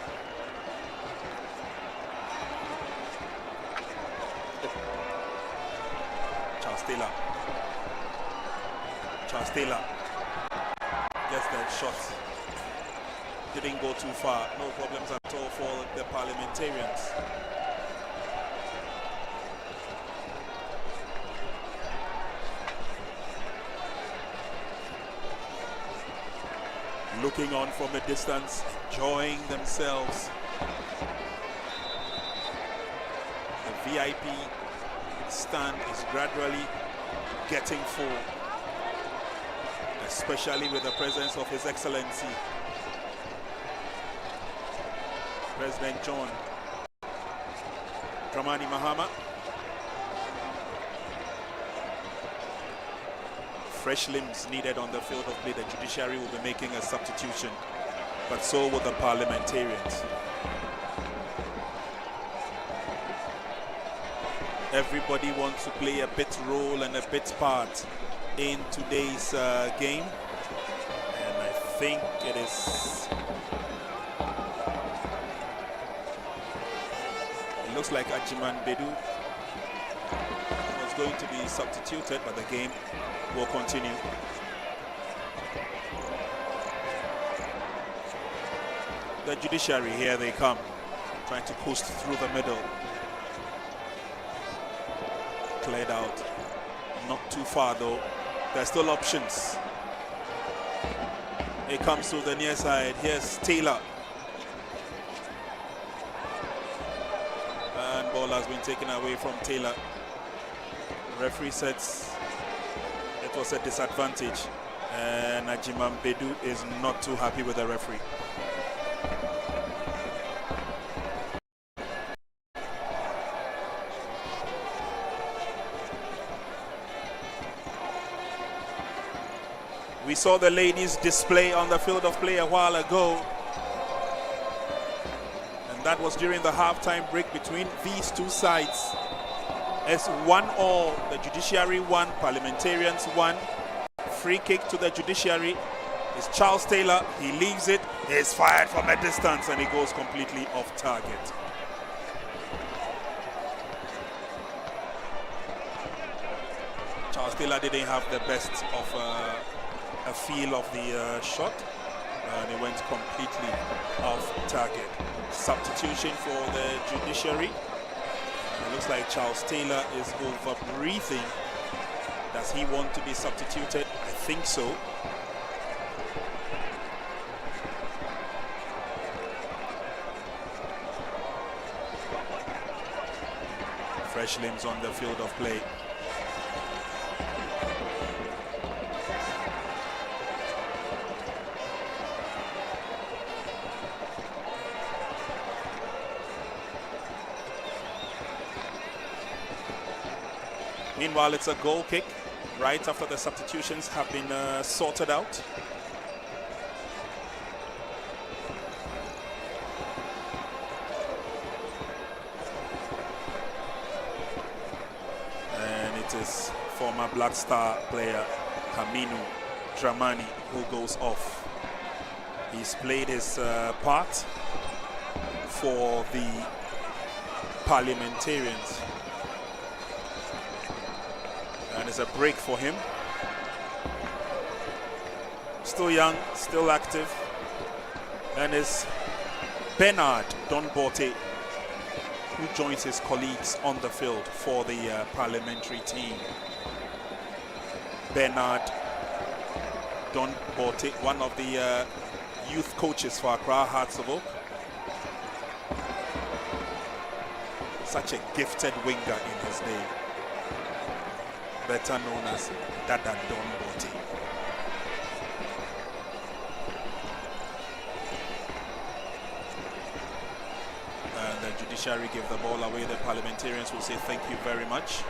Charles Taylor gets that shot. Didn't go too far. No problems at all for the parliamentarians. Looking on from a distance, enjoying themselves. The VIP stand is gradually getting full, especially with the presence of His Excellency President John Dramani Mahama. Fresh limbs needed on the field of play. The judiciary will be making a substitution, but so will the parliamentarians. Everybody wants to play a bit role and a bit part in today's game. And I think it is... It looks like Ajiman Bedu was going to be substituted, but the game will continue. The Judiciary, here they come, trying to coast through the middle. Cleared out, not too far though. There's still options. It comes to the near side. Here's Taylor. And ball has been taken away from Taylor. The referee says it was a disadvantage. And Ajiman Bedu is not too happy with the referee. We saw the ladies display on the field of play a while ago. And that was during the halftime break between these two sides. It's 1-1, the Judiciary won, Parliamentarians won. Free kick to the Judiciary. It's Charles Taylor, he leaves it, he's fired from a distance and he goes completely off target. Charles Taylor didn't have the best of a feel of the shot, and it went completely off target. Substitution for the Judiciary. It looks like Charles Taylor is over breathing. Does he want to be substituted? I think so. Fresh limbs on the field of play. Meanwhile, it's a goal kick right after the substitutions have been sorted out. And it is former Black Star player Haminu Dramani who goes off. He's played his part for the Parliamentarians. And it's a break for him. Still young, still active. And it's Bernard Donbote who joins his colleagues on the field for the parliamentary team. Bernard Donbote, one of the youth coaches for Accra Hearts of Oak. Such a gifted winger in his day. Better known as Dada Donbote. And the Judiciary give the ball away. The Parliamentarians will say thank you very much.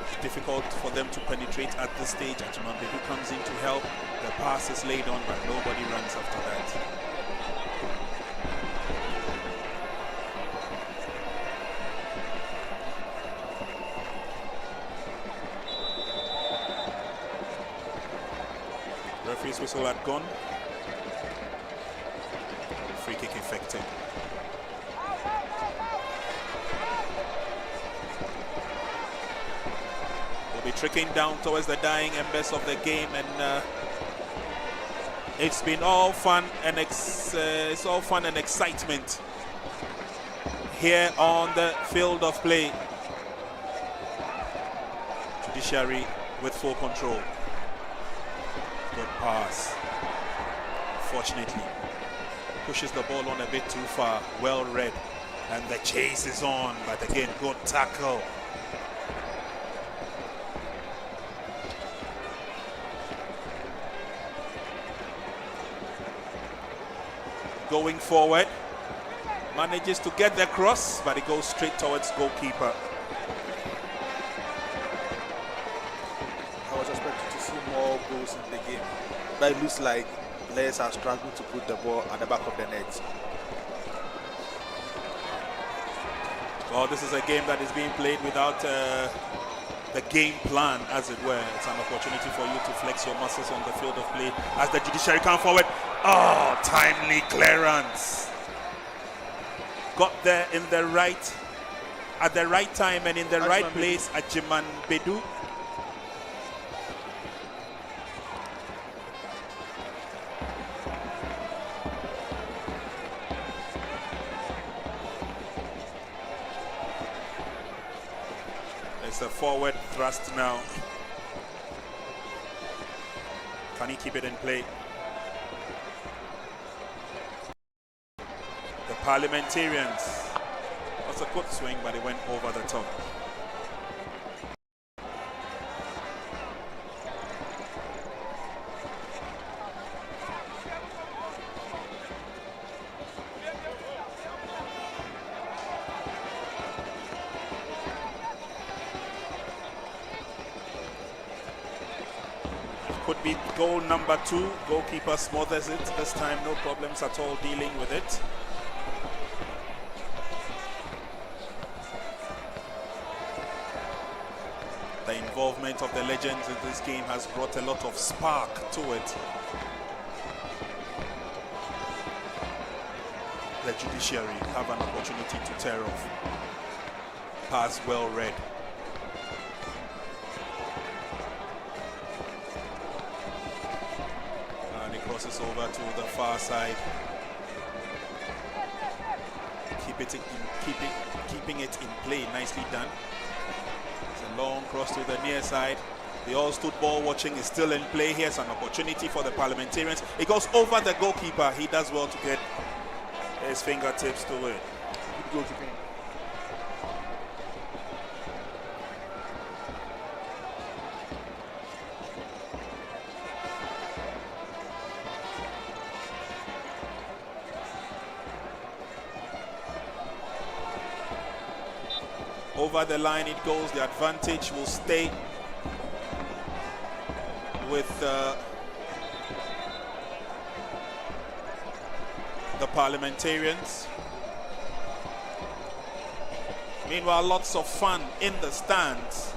It's difficult for them to penetrate at this stage. Ajiman Bedu comes in to help. The pass is laid on, but nobody runs after that. Referee's whistle had gone. Free kick effective. We'll be tricking down towards the dying embers of the game, and it's been all fun and it's all fun and excitement here on the field of play. Judiciary with full control. Good pass. Fortunately, pushes the ball on a bit too far. Well read. And the chase is on. But again, good tackle. Going forward. Manages to get the cross, but it goes straight towards goalkeeper. I was expecting to see more goals in the game, but it looks like players are struggling to put the ball at the back of the net. Well, this is a game that is being played without the game plan, as it were. It's an opportunity for you to flex your muscles on the field of play as the Judiciary come forward. Oh, timely clearance. Got there in the right, at the right time and in the right place at Jiman Bedu. It's a forward thrust now. Can he keep it in play? The Parliamentarians. Was a good swing, but it went over the top. Could be goal number 2. Goalkeeper smothers it this time, no problems at all dealing with it. The involvement of the legends in this game has brought a lot of spark to it. The Judiciary have an opportunity to tear off. Pass well read. And it crosses over to the far side. Keeping it in play. Nicely done. Long cross to the near side. The all-stood ball watching is still in play. Here's an opportunity for the Parliamentarians. It goes over the goalkeeper. He does well to get his fingertips to it. Good goalkeeping. Over the line it goes. The advantage will stay with the Parliamentarians. Meanwhile, lots of fun in the stands.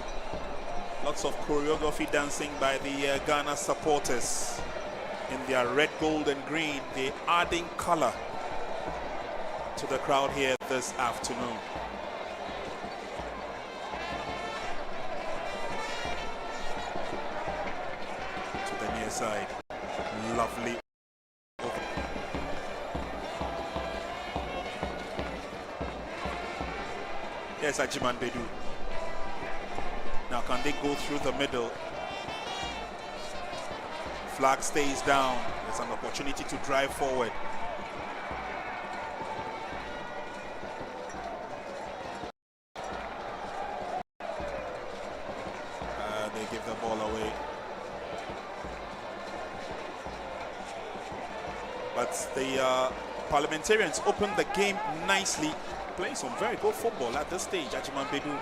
Lots of choreography dancing by the Ghana supporters in their red, gold and green. They're adding color to the crowd here this afternoon. Side. Lovely. Yes, Ajiman Bedu. Now can they go through the middle? Flag stays down. There's an opportunity to drive forward. They give the ball away. But the Parliamentarians opened the game nicely, playing some very good football at this stage. Ajiman Bedu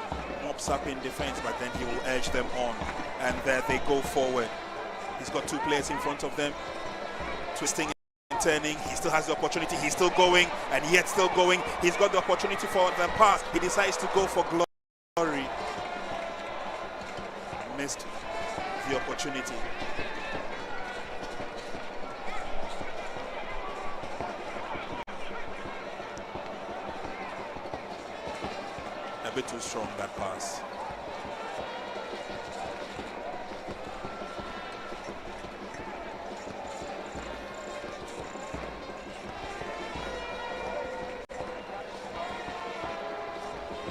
mops up in defense, but then he will edge them on. And there they go forward. He's got 2 players in front of them, twisting and turning. He still has the opportunity. He's still going, and yet still going. He's got the opportunity for the pass. He decides to go for glory. Missed the opportunity. A bit too strong, that pass.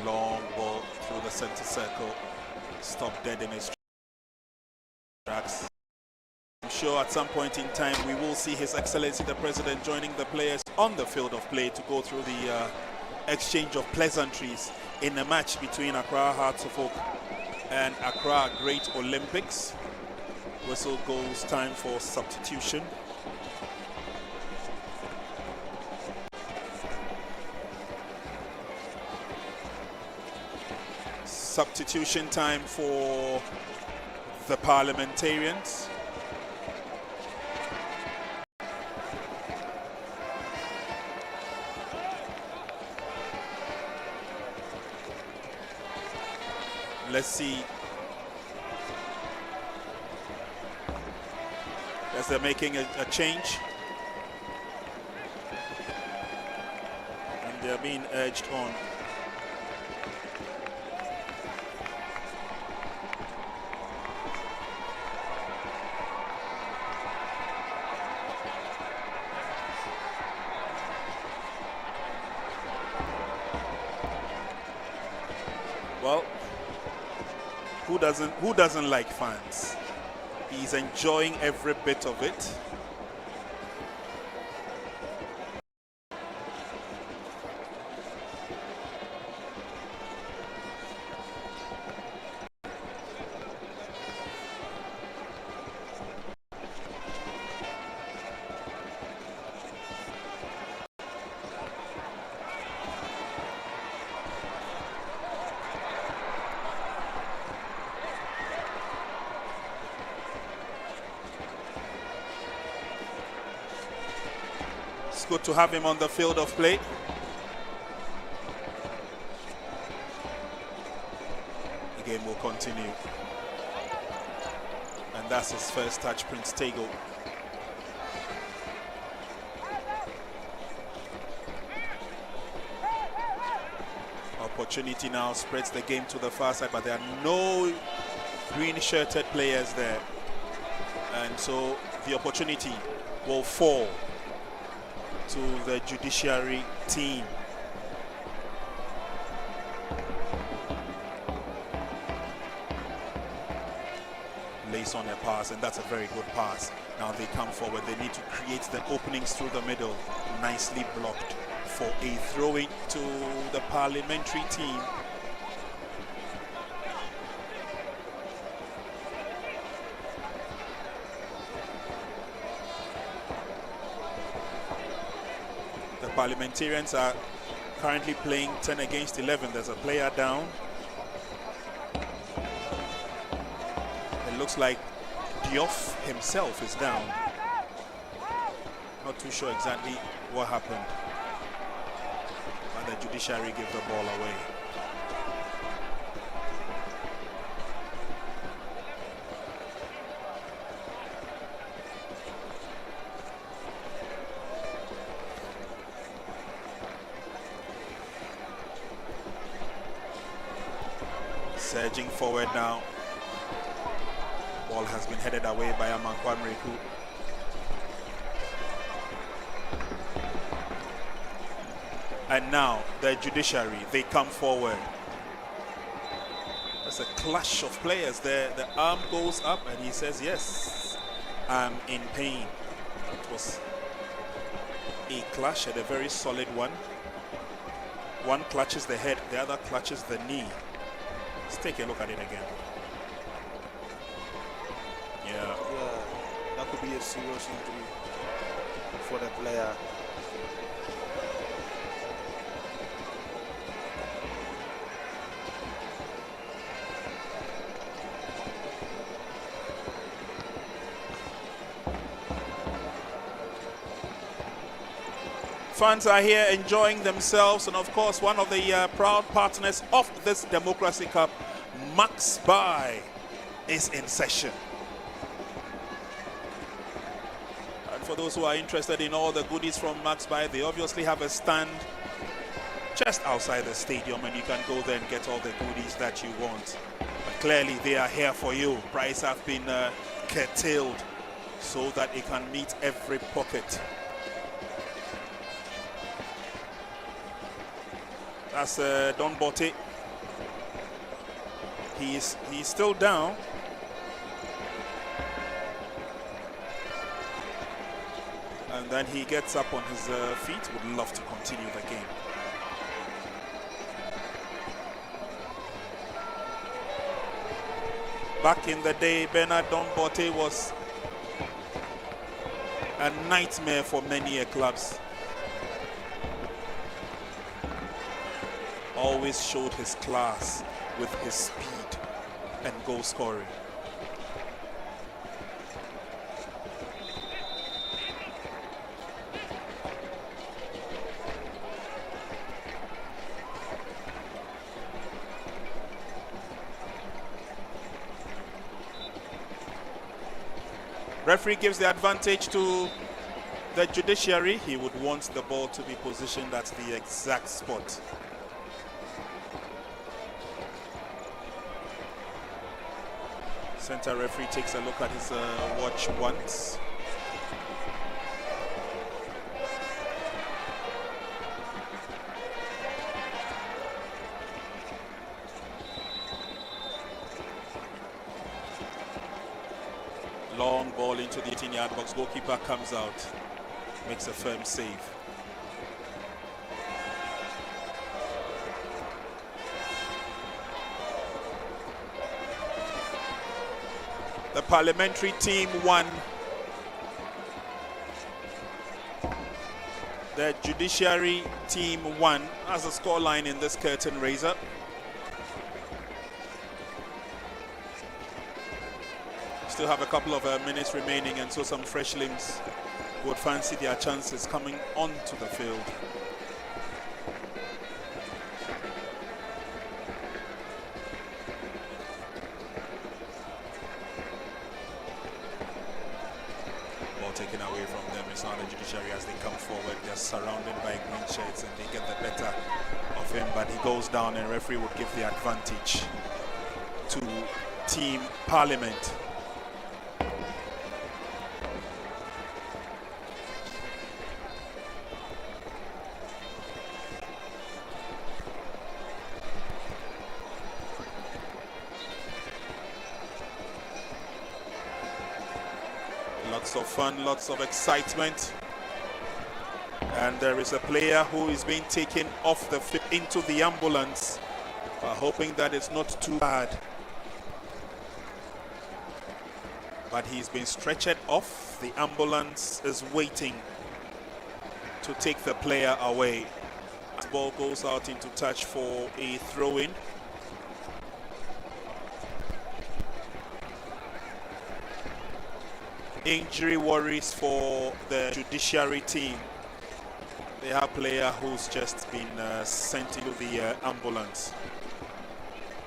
Long ball through the center circle. Stopped dead in his tracks. I'm sure at some point in time we will see His Excellency the President joining the players on the field of play to go through the exchange of pleasantries in a match between Accra Hearts of Oak and Accra Great Olympics. Whistle goes, time for substitution. Substitution time for the Parliamentarians. Let's see. As they're making a change. And they're being urged on. Well, who doesn't like fans? He's enjoying every bit of it. Good to have him on the field of play. The game will continue. And that's his first touch, Prince Tego. Opportunity now spreads the game to the far side, but there are no green-shirted players there. And so the opportunity will fall to the Judiciary team. Lays on a pass, and that's a very good pass. Now they come forward. They need to create the openings through the middle. Nicely blocked for a throw-in to the parliamentary team. Parliamentarians are currently playing 10 against 11. There's a player down. It looks like Diouf himself is down. Not too sure exactly what happened. But the Judiciary gave the ball away. Surging forward now. Ball has been headed away by Amankwan Reku. And now the Judiciary, they come forward. There's a clash of players there. The arm goes up and he says, yes, I'm in pain. It was a clash and a very solid one. One clutches the head, the other clutches the knee. Let's take a look at it again. Yeah, that could be a serious injury for the player. Fans are here enjoying themselves, and of course one of the proud partners of this Democracy Cup, Max Buy, is in session. And for those who are interested in all the goodies from Max Buy, they obviously have a stand just outside the stadium, and you can go there and get all the goodies that you want. But clearly they are here for you. Prices have been curtailed so that it can meet every pocket. That's Don Botte. He's still down. And then he gets up on his feet. Would love to continue the game. Back in the day, Bernard Don Botte was a nightmare for many clubs. Always showed his class with his speed and goal scoring. Referee gives the advantage to the Judiciary. He would want the ball to be positioned at the exact spot. Center referee takes a look at his watch once. Long ball into the 18-yard box. Goalkeeper comes out, makes a firm save. The Parliamentary team won. The Judiciary team won as a scoreline in this curtain raiser. Still have a couple of minutes remaining, and so some fresh limbs would fancy their chances coming onto the field. Ball taken away from them. It's not the Judiciary as they come forward. They're surrounded by green shirts and they get the better of him, but he goes down and referee would give the advantage to Team Parliament. Lots of fun, lots of excitement, and there is a player who is being taken off the field into the ambulance, hoping that it's not too bad, but he's been stretchered off. The ambulance is waiting to take the player away. The ball goes out into touch for a throw-in. Injury worries for the Judiciary team. They have a player who's just been sent into the ambulance,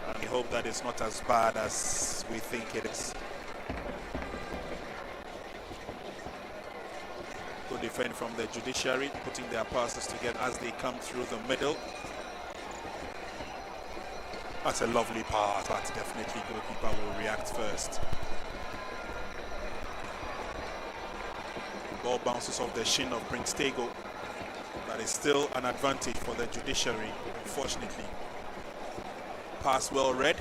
and we hope that it's not as bad as we think it is. Good defend from the Judiciary, putting their passes together as they come through the middle. That's a lovely pass, but definitely goalkeeper will react first. Ball bounces off the shin of Prince Tego. That is still an advantage for the Judiciary, unfortunately. Pass well read.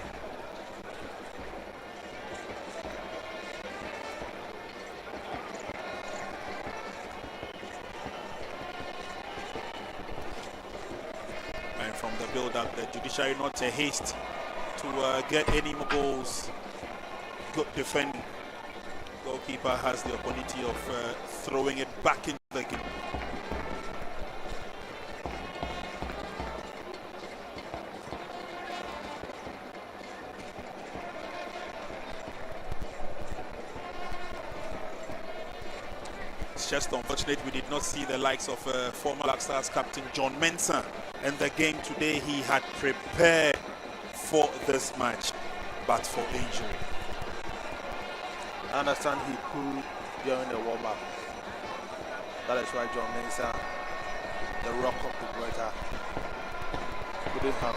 And from the build-up, the Judiciary not a haste to get any more goals. Good defending. Goalkeeper has the opportunity of throwing it back into the game. It's just unfortunate we did not see the likes of former Black Stars captain John Mensah in the game today. He had prepared for this match, but for injury. I understand he pulled during the warm-up. That is why John Mensah, the rock of the Gibraltar, couldn't have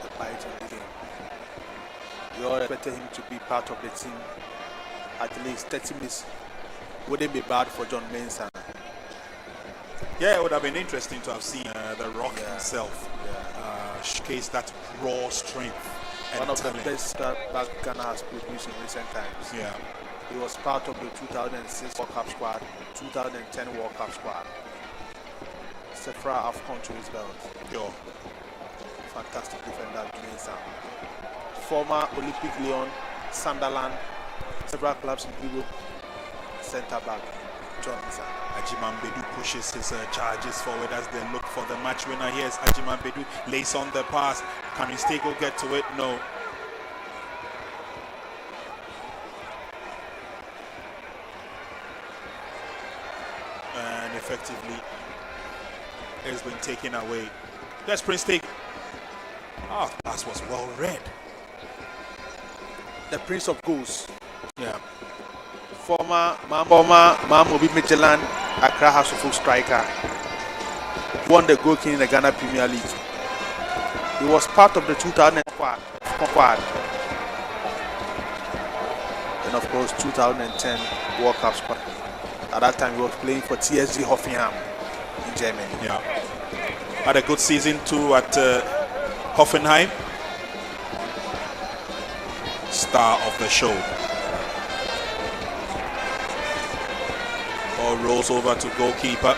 a bite in the game. We all expected him to be part of the team. At least 30 minutes wouldn't be bad for John Mensah. Yeah, it would have been interesting to have seen the rock himself showcase that raw strength. One of the best that Ghana has produced in recent times. Yeah. He was part of the 2006 World Cup squad, 2010 World Cup squad. Several AFCON to his belt. Yo. Fantastic defender, Mensah. Former Olympic Lyon, Sunderland, several clubs in Europe. Centre back, John Mensah. Ajimambedu pushes his charges forward as they look for the match winner. Here's Ajimambedu, lays on the pass. Can Mistego get to it? No. And effectively, it's been taken away. There's Prince Tego. Ah, pass was well read. The Prince of Goals, Yeah. Former Mobi Midtjylland Accra House of Folk striker. He won the Goal King in the Ghana Premier League. He was part of the 2000 squad. And of course 2010 World Cup squad. At that time he was playing for TSG Hoffenheim in Germany. Yeah. Had a good season too at Hoffenheim. Star of the show. Ball rolls over to goalkeeper.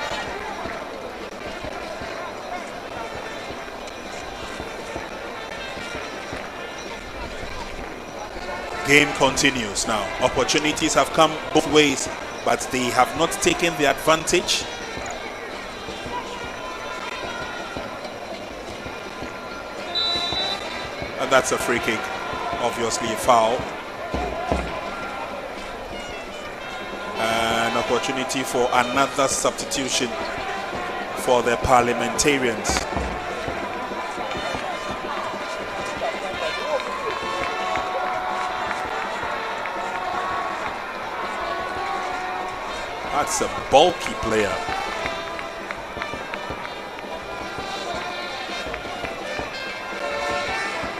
Game continues now. Opportunities have come both ways, but they have not taken the advantage. And that's a free kick, obviously a foul. An opportunity for another substitution for the Parliamentarians. That's a bulky player.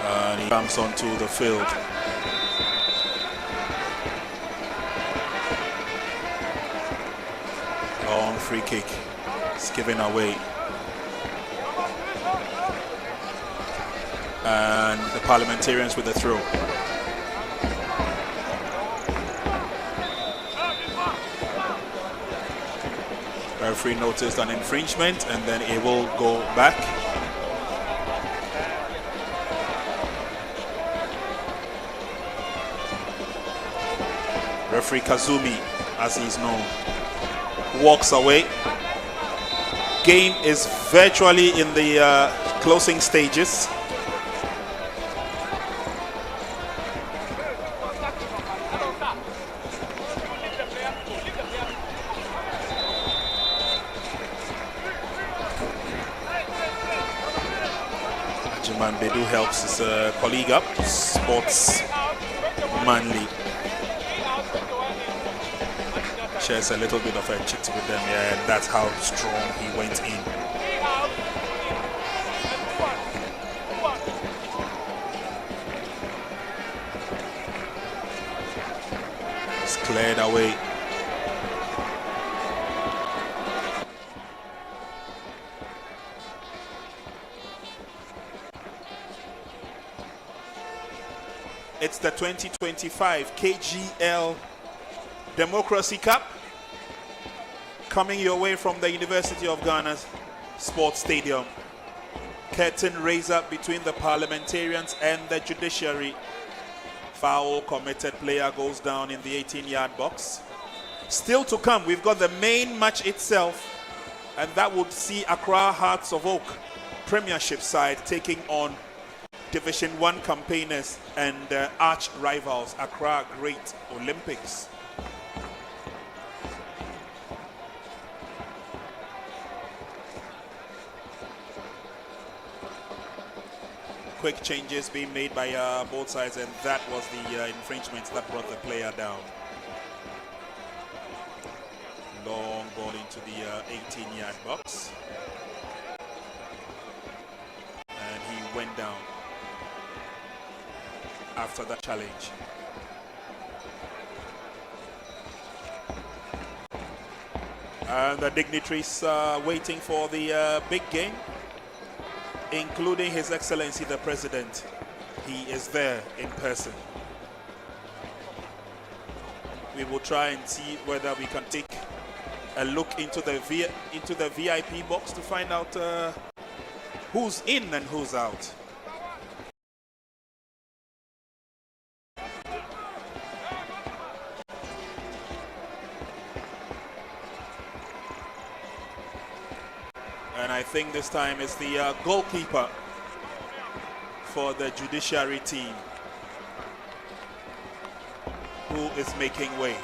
And he comes onto the field. Long free kick. It's given away. And the Parliamentarians with the throw. Referee noticed an infringement and then it will go back. Referee Kazumi, as he's known, walks away. Game is virtually in the closing stages. Bedu helps his colleague up, Sports Manly. Shares a little bit of a chit with them, yeah, and that's how strong he went in. It's cleared away. It's the 2025 KGL Democracy Cup coming your way from the University of Ghana's Sports Stadium. Curtain raiser between the Parliamentarians and the Judiciary. Foul committed, player goes down in the 18-yard box. Still to come, we've got the main match itself, and that would see Accra Hearts of Oak Premiership side taking on Division 1 campaigners and arch rivals Accra Great Olympics. Quick changes being made by both sides, and that was the infringement that brought the player down. Long ball into the 18-yard box, and he went down after that challenge. And the dignitaries are waiting for the big game, including His Excellency the President. He is there in person. We will try and see whether we can take a look into the VIP box to find out who's in and who's out. And I think this time it's the goalkeeper for the Judiciary team who is making way.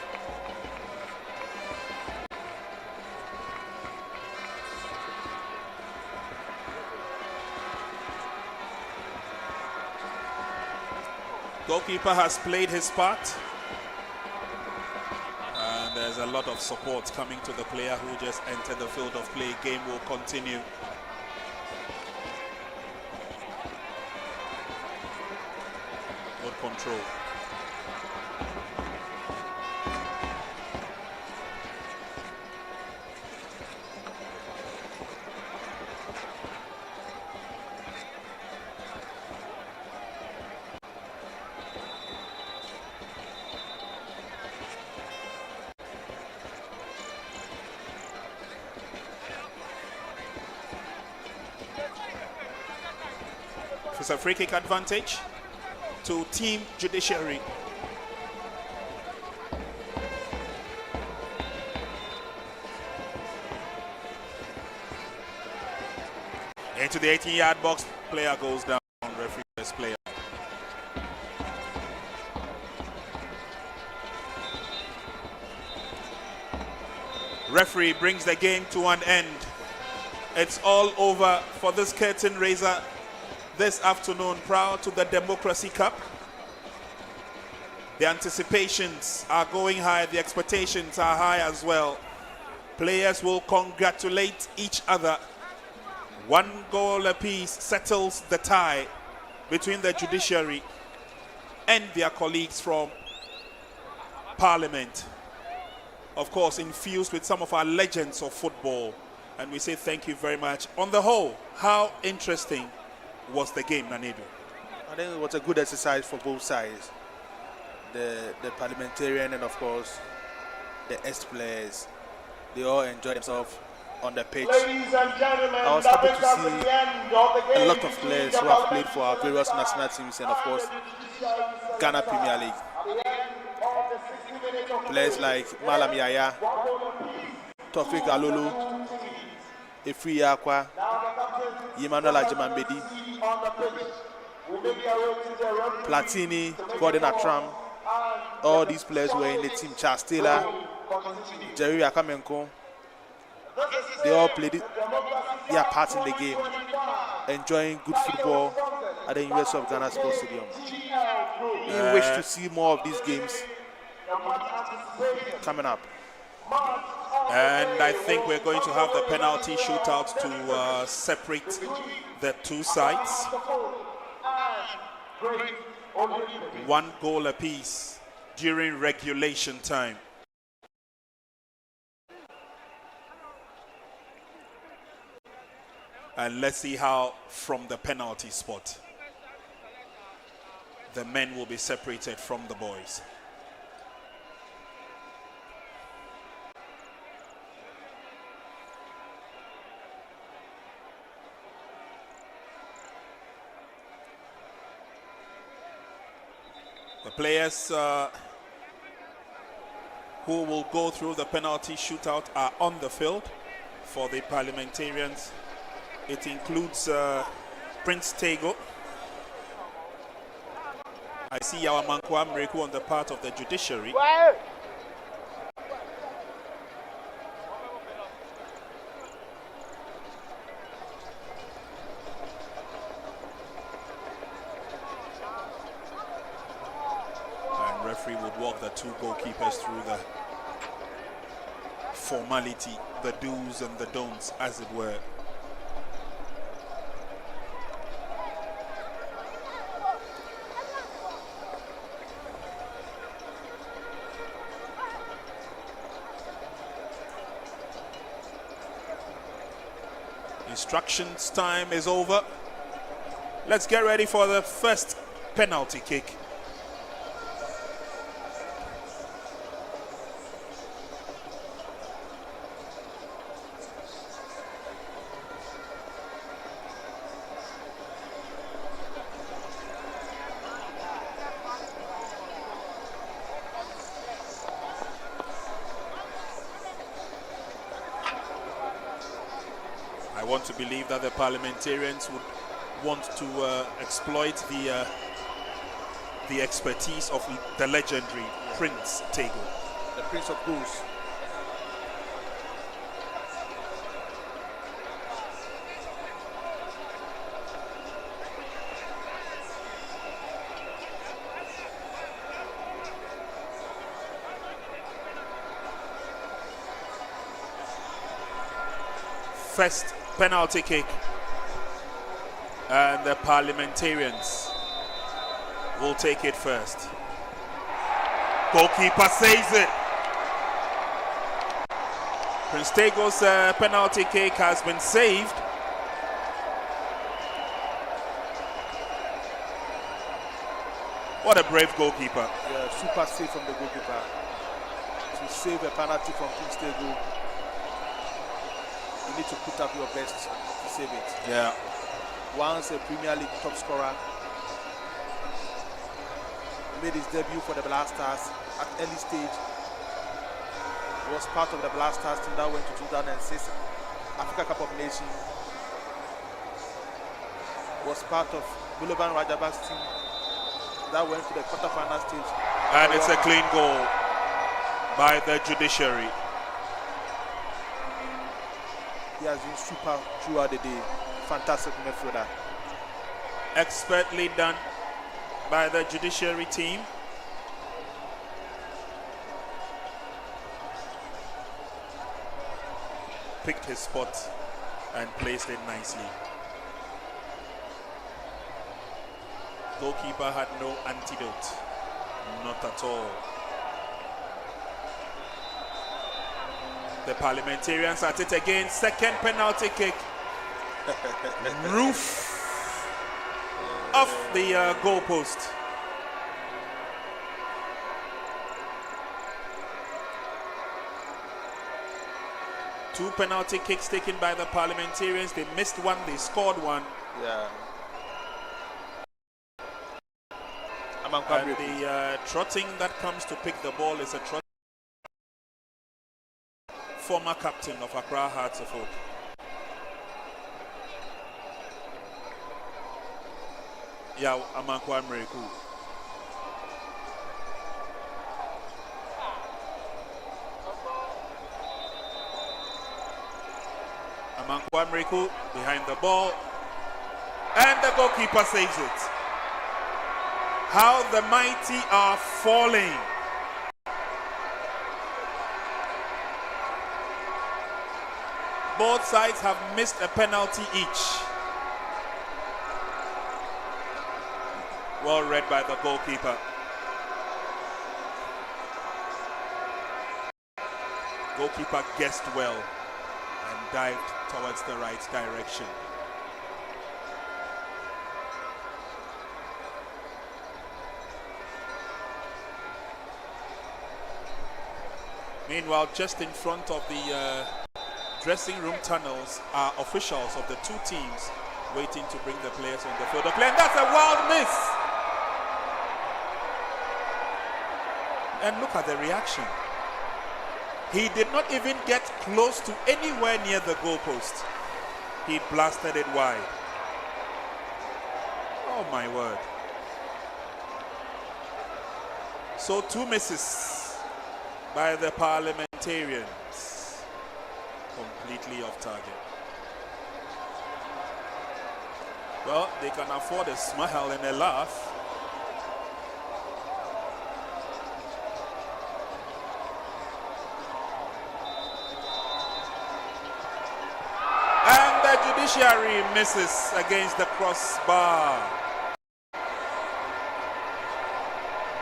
Goalkeeper has played his part. there's a lot of support coming to the player who just entered the field of play. Game will continue. Good control. It's a free kick advantage to Team Judiciary. Into the 18-yard box, player goes down, referee says player. Referee brings the game to an end. It's all over for this curtain raiser this afternoon, prior to the Democracy Cup. The anticipations are going high, the expectations are high as well. Players will congratulate each other. 1 goal apiece settles the tie between the Judiciary and their colleagues from Parliament. Of course, infused with some of our legends of football. And we say thank you very much. On the whole, how interesting was the game, Nanedu? I think it was a good exercise for both sides. The parliamentarian and of course the ex-players, they all enjoyed themselves on the pitch. Ladies and gentlemen, I was happy to see a lot of players who have played for our various national teams and of course Ghana Premier League. Players like Malam Yaya, Tofik Alolu, Efri Yakwa, Emmanuel Ajimambedi, Platini, Gordon Atram. All these players were in the team. Charles Taylor, Jerry Akamenko. They all played their part in the game, enjoying good football at the University of Ghana Sports Stadium. We wish to see more of these games coming up. And I think we're going to have the penalty shootout to separate the two sides. 1 goal apiece during regulation time. And let's see how from the penalty spot the men will be separated from the boys. The players who will go through the penalty shootout are on the field. For the parliamentarians, it includes Prince Tego. I see Yawa Mankwa Mreku on the part of the Judiciary. Referee would walk the 2 goalkeepers through the formality, the do's and the don'ts, as it were. Instructions time is over. Let's get ready for the first penalty kick. I want to believe that the parliamentarians would want to exploit the expertise of the legendary Prince Tego. The Prince of Goose. first penalty kick, and the Parliamentarians will take it first. Goalkeeper saves it. Prince Tego's penalty kick has been saved. What a brave goalkeeper. Yeah, super save from the goalkeeper to save a penalty from Prince Tego. You need to put up your best to save it. Yeah. Once a Premier League top scorer, made his debut for the Black Stars at early stage. Was part of the Black Stars team that went to 2006 Africa Cup of Nations. Was part of Buloban Rajabak's team that went to the quarterfinal stage. And it's a clean goal by the Judiciary. He has been super throughout the day. Fantastic midfielder. Expertly done by the Judiciary team. Picked his spot and placed it nicely. Goalkeeper had no antidote. Not at all. The Parliamentarians at it again. Second penalty kick. Roof off the goalpost. Two penalty kicks taken by the Parliamentarians. They missed one, they scored one. Yeah. And the trotting that comes to pick the ball is a trot. Former captain of Accra Hearts of Oak. Yeah, Amankwa Mreku. Amankwa Mreku behind the ball. And the goalkeeper saves it. How the mighty are falling. Both sides have missed a penalty each. Well read by the goalkeeper. Goalkeeper guessed well and dived towards the right direction. Meanwhile, just in front of the dressing room tunnels are officials of the two teams waiting to bring the players on the field. And that's a wild miss. And look at the reaction. He did not even get close to anywhere near the goalpost. He blasted it wide. Oh my word. So two misses by the Parliamentarians. Completely off target. Well, they can afford a smile and a laugh. And the Judiciary misses against the crossbar.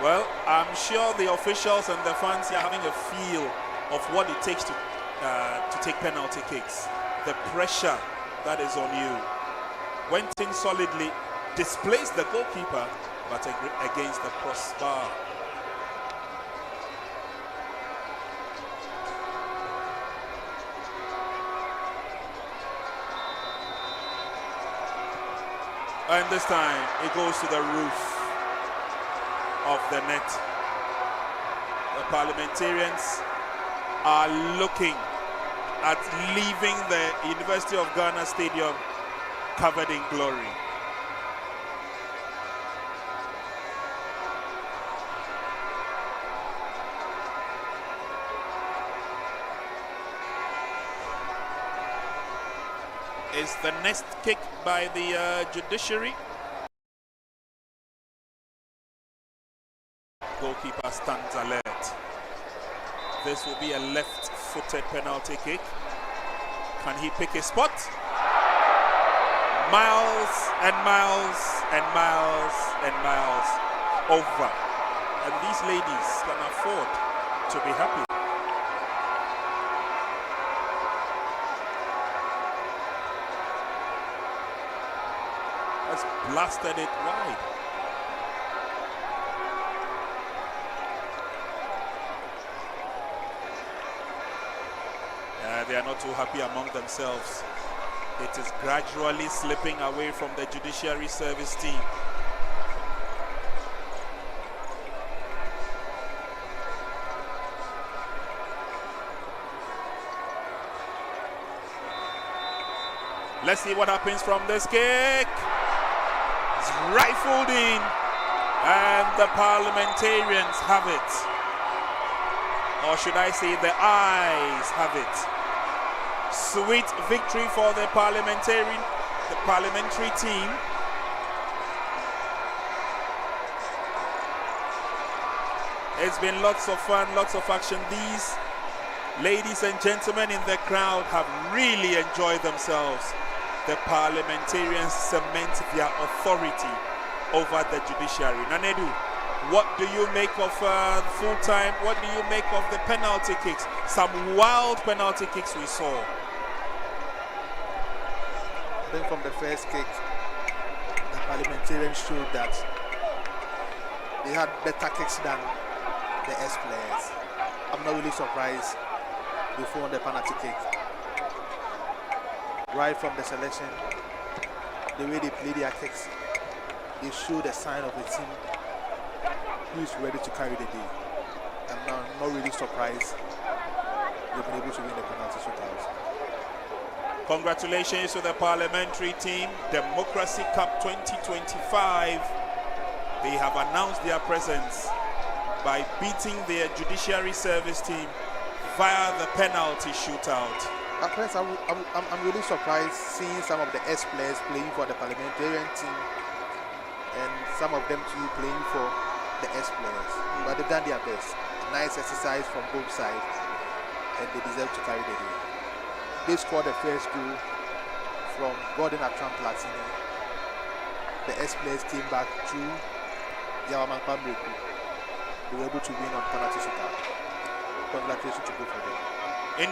Well, I'm sure the officials and the fans are having a feel of what it takes to take penalty kicks. The pressure that is on you. Went in solidly, displaced the goalkeeper, but against the crossbar. And this time, it goes to the roof of the net. The Parliamentarians are looking at leaving the University of Ghana Stadium covered in glory. Is the next kick by the Judiciary. Goalkeeper stands alert. This will be a left-footed penalty kick. Can he pick his spot? Miles and miles and miles and miles over. And these ladies can afford to be happy. Has blasted it wide. They are not too happy among themselves. It is gradually slipping away from the Judiciary Service team. Let's see what happens from this kick. It's rifled in, and the parliamentarians have it. Or should I say the eyes have it. Sweet victory for the parliamentary team. It's been lots of fun, lots of action. These ladies and gentlemen in the crowd have really enjoyed themselves. The parliamentarians cement their authority over the judiciary. Nanedu, what do you make of full time? What do you make of the penalty kicks? Some wild penalty kicks we saw. I think from the first kick, the parliamentarians showed that they had better kicks than the S players. I'm not really surprised they won the penalty kick. Right from the selection, the way they play their kicks, they show the sign of a team who is ready to carry the day. I'm not really surprised they've been able to win the penalty shootout. Congratulations to the parliamentary team. Democracy Cup 2025. They have announced their presence by beating their Judiciary Service team via the penalty shootout. At first, I'm really surprised seeing some of the S players playing for the parliamentarian team and some of them too playing for the S players. But they've done their best. A nice exercise from both sides, and they deserve to carry the day. They scored the first goal from Gordon Atram Platini. The S players came back through Yawaman Pamreku. They were able to win on penalty shootout. Congratulations to both of them.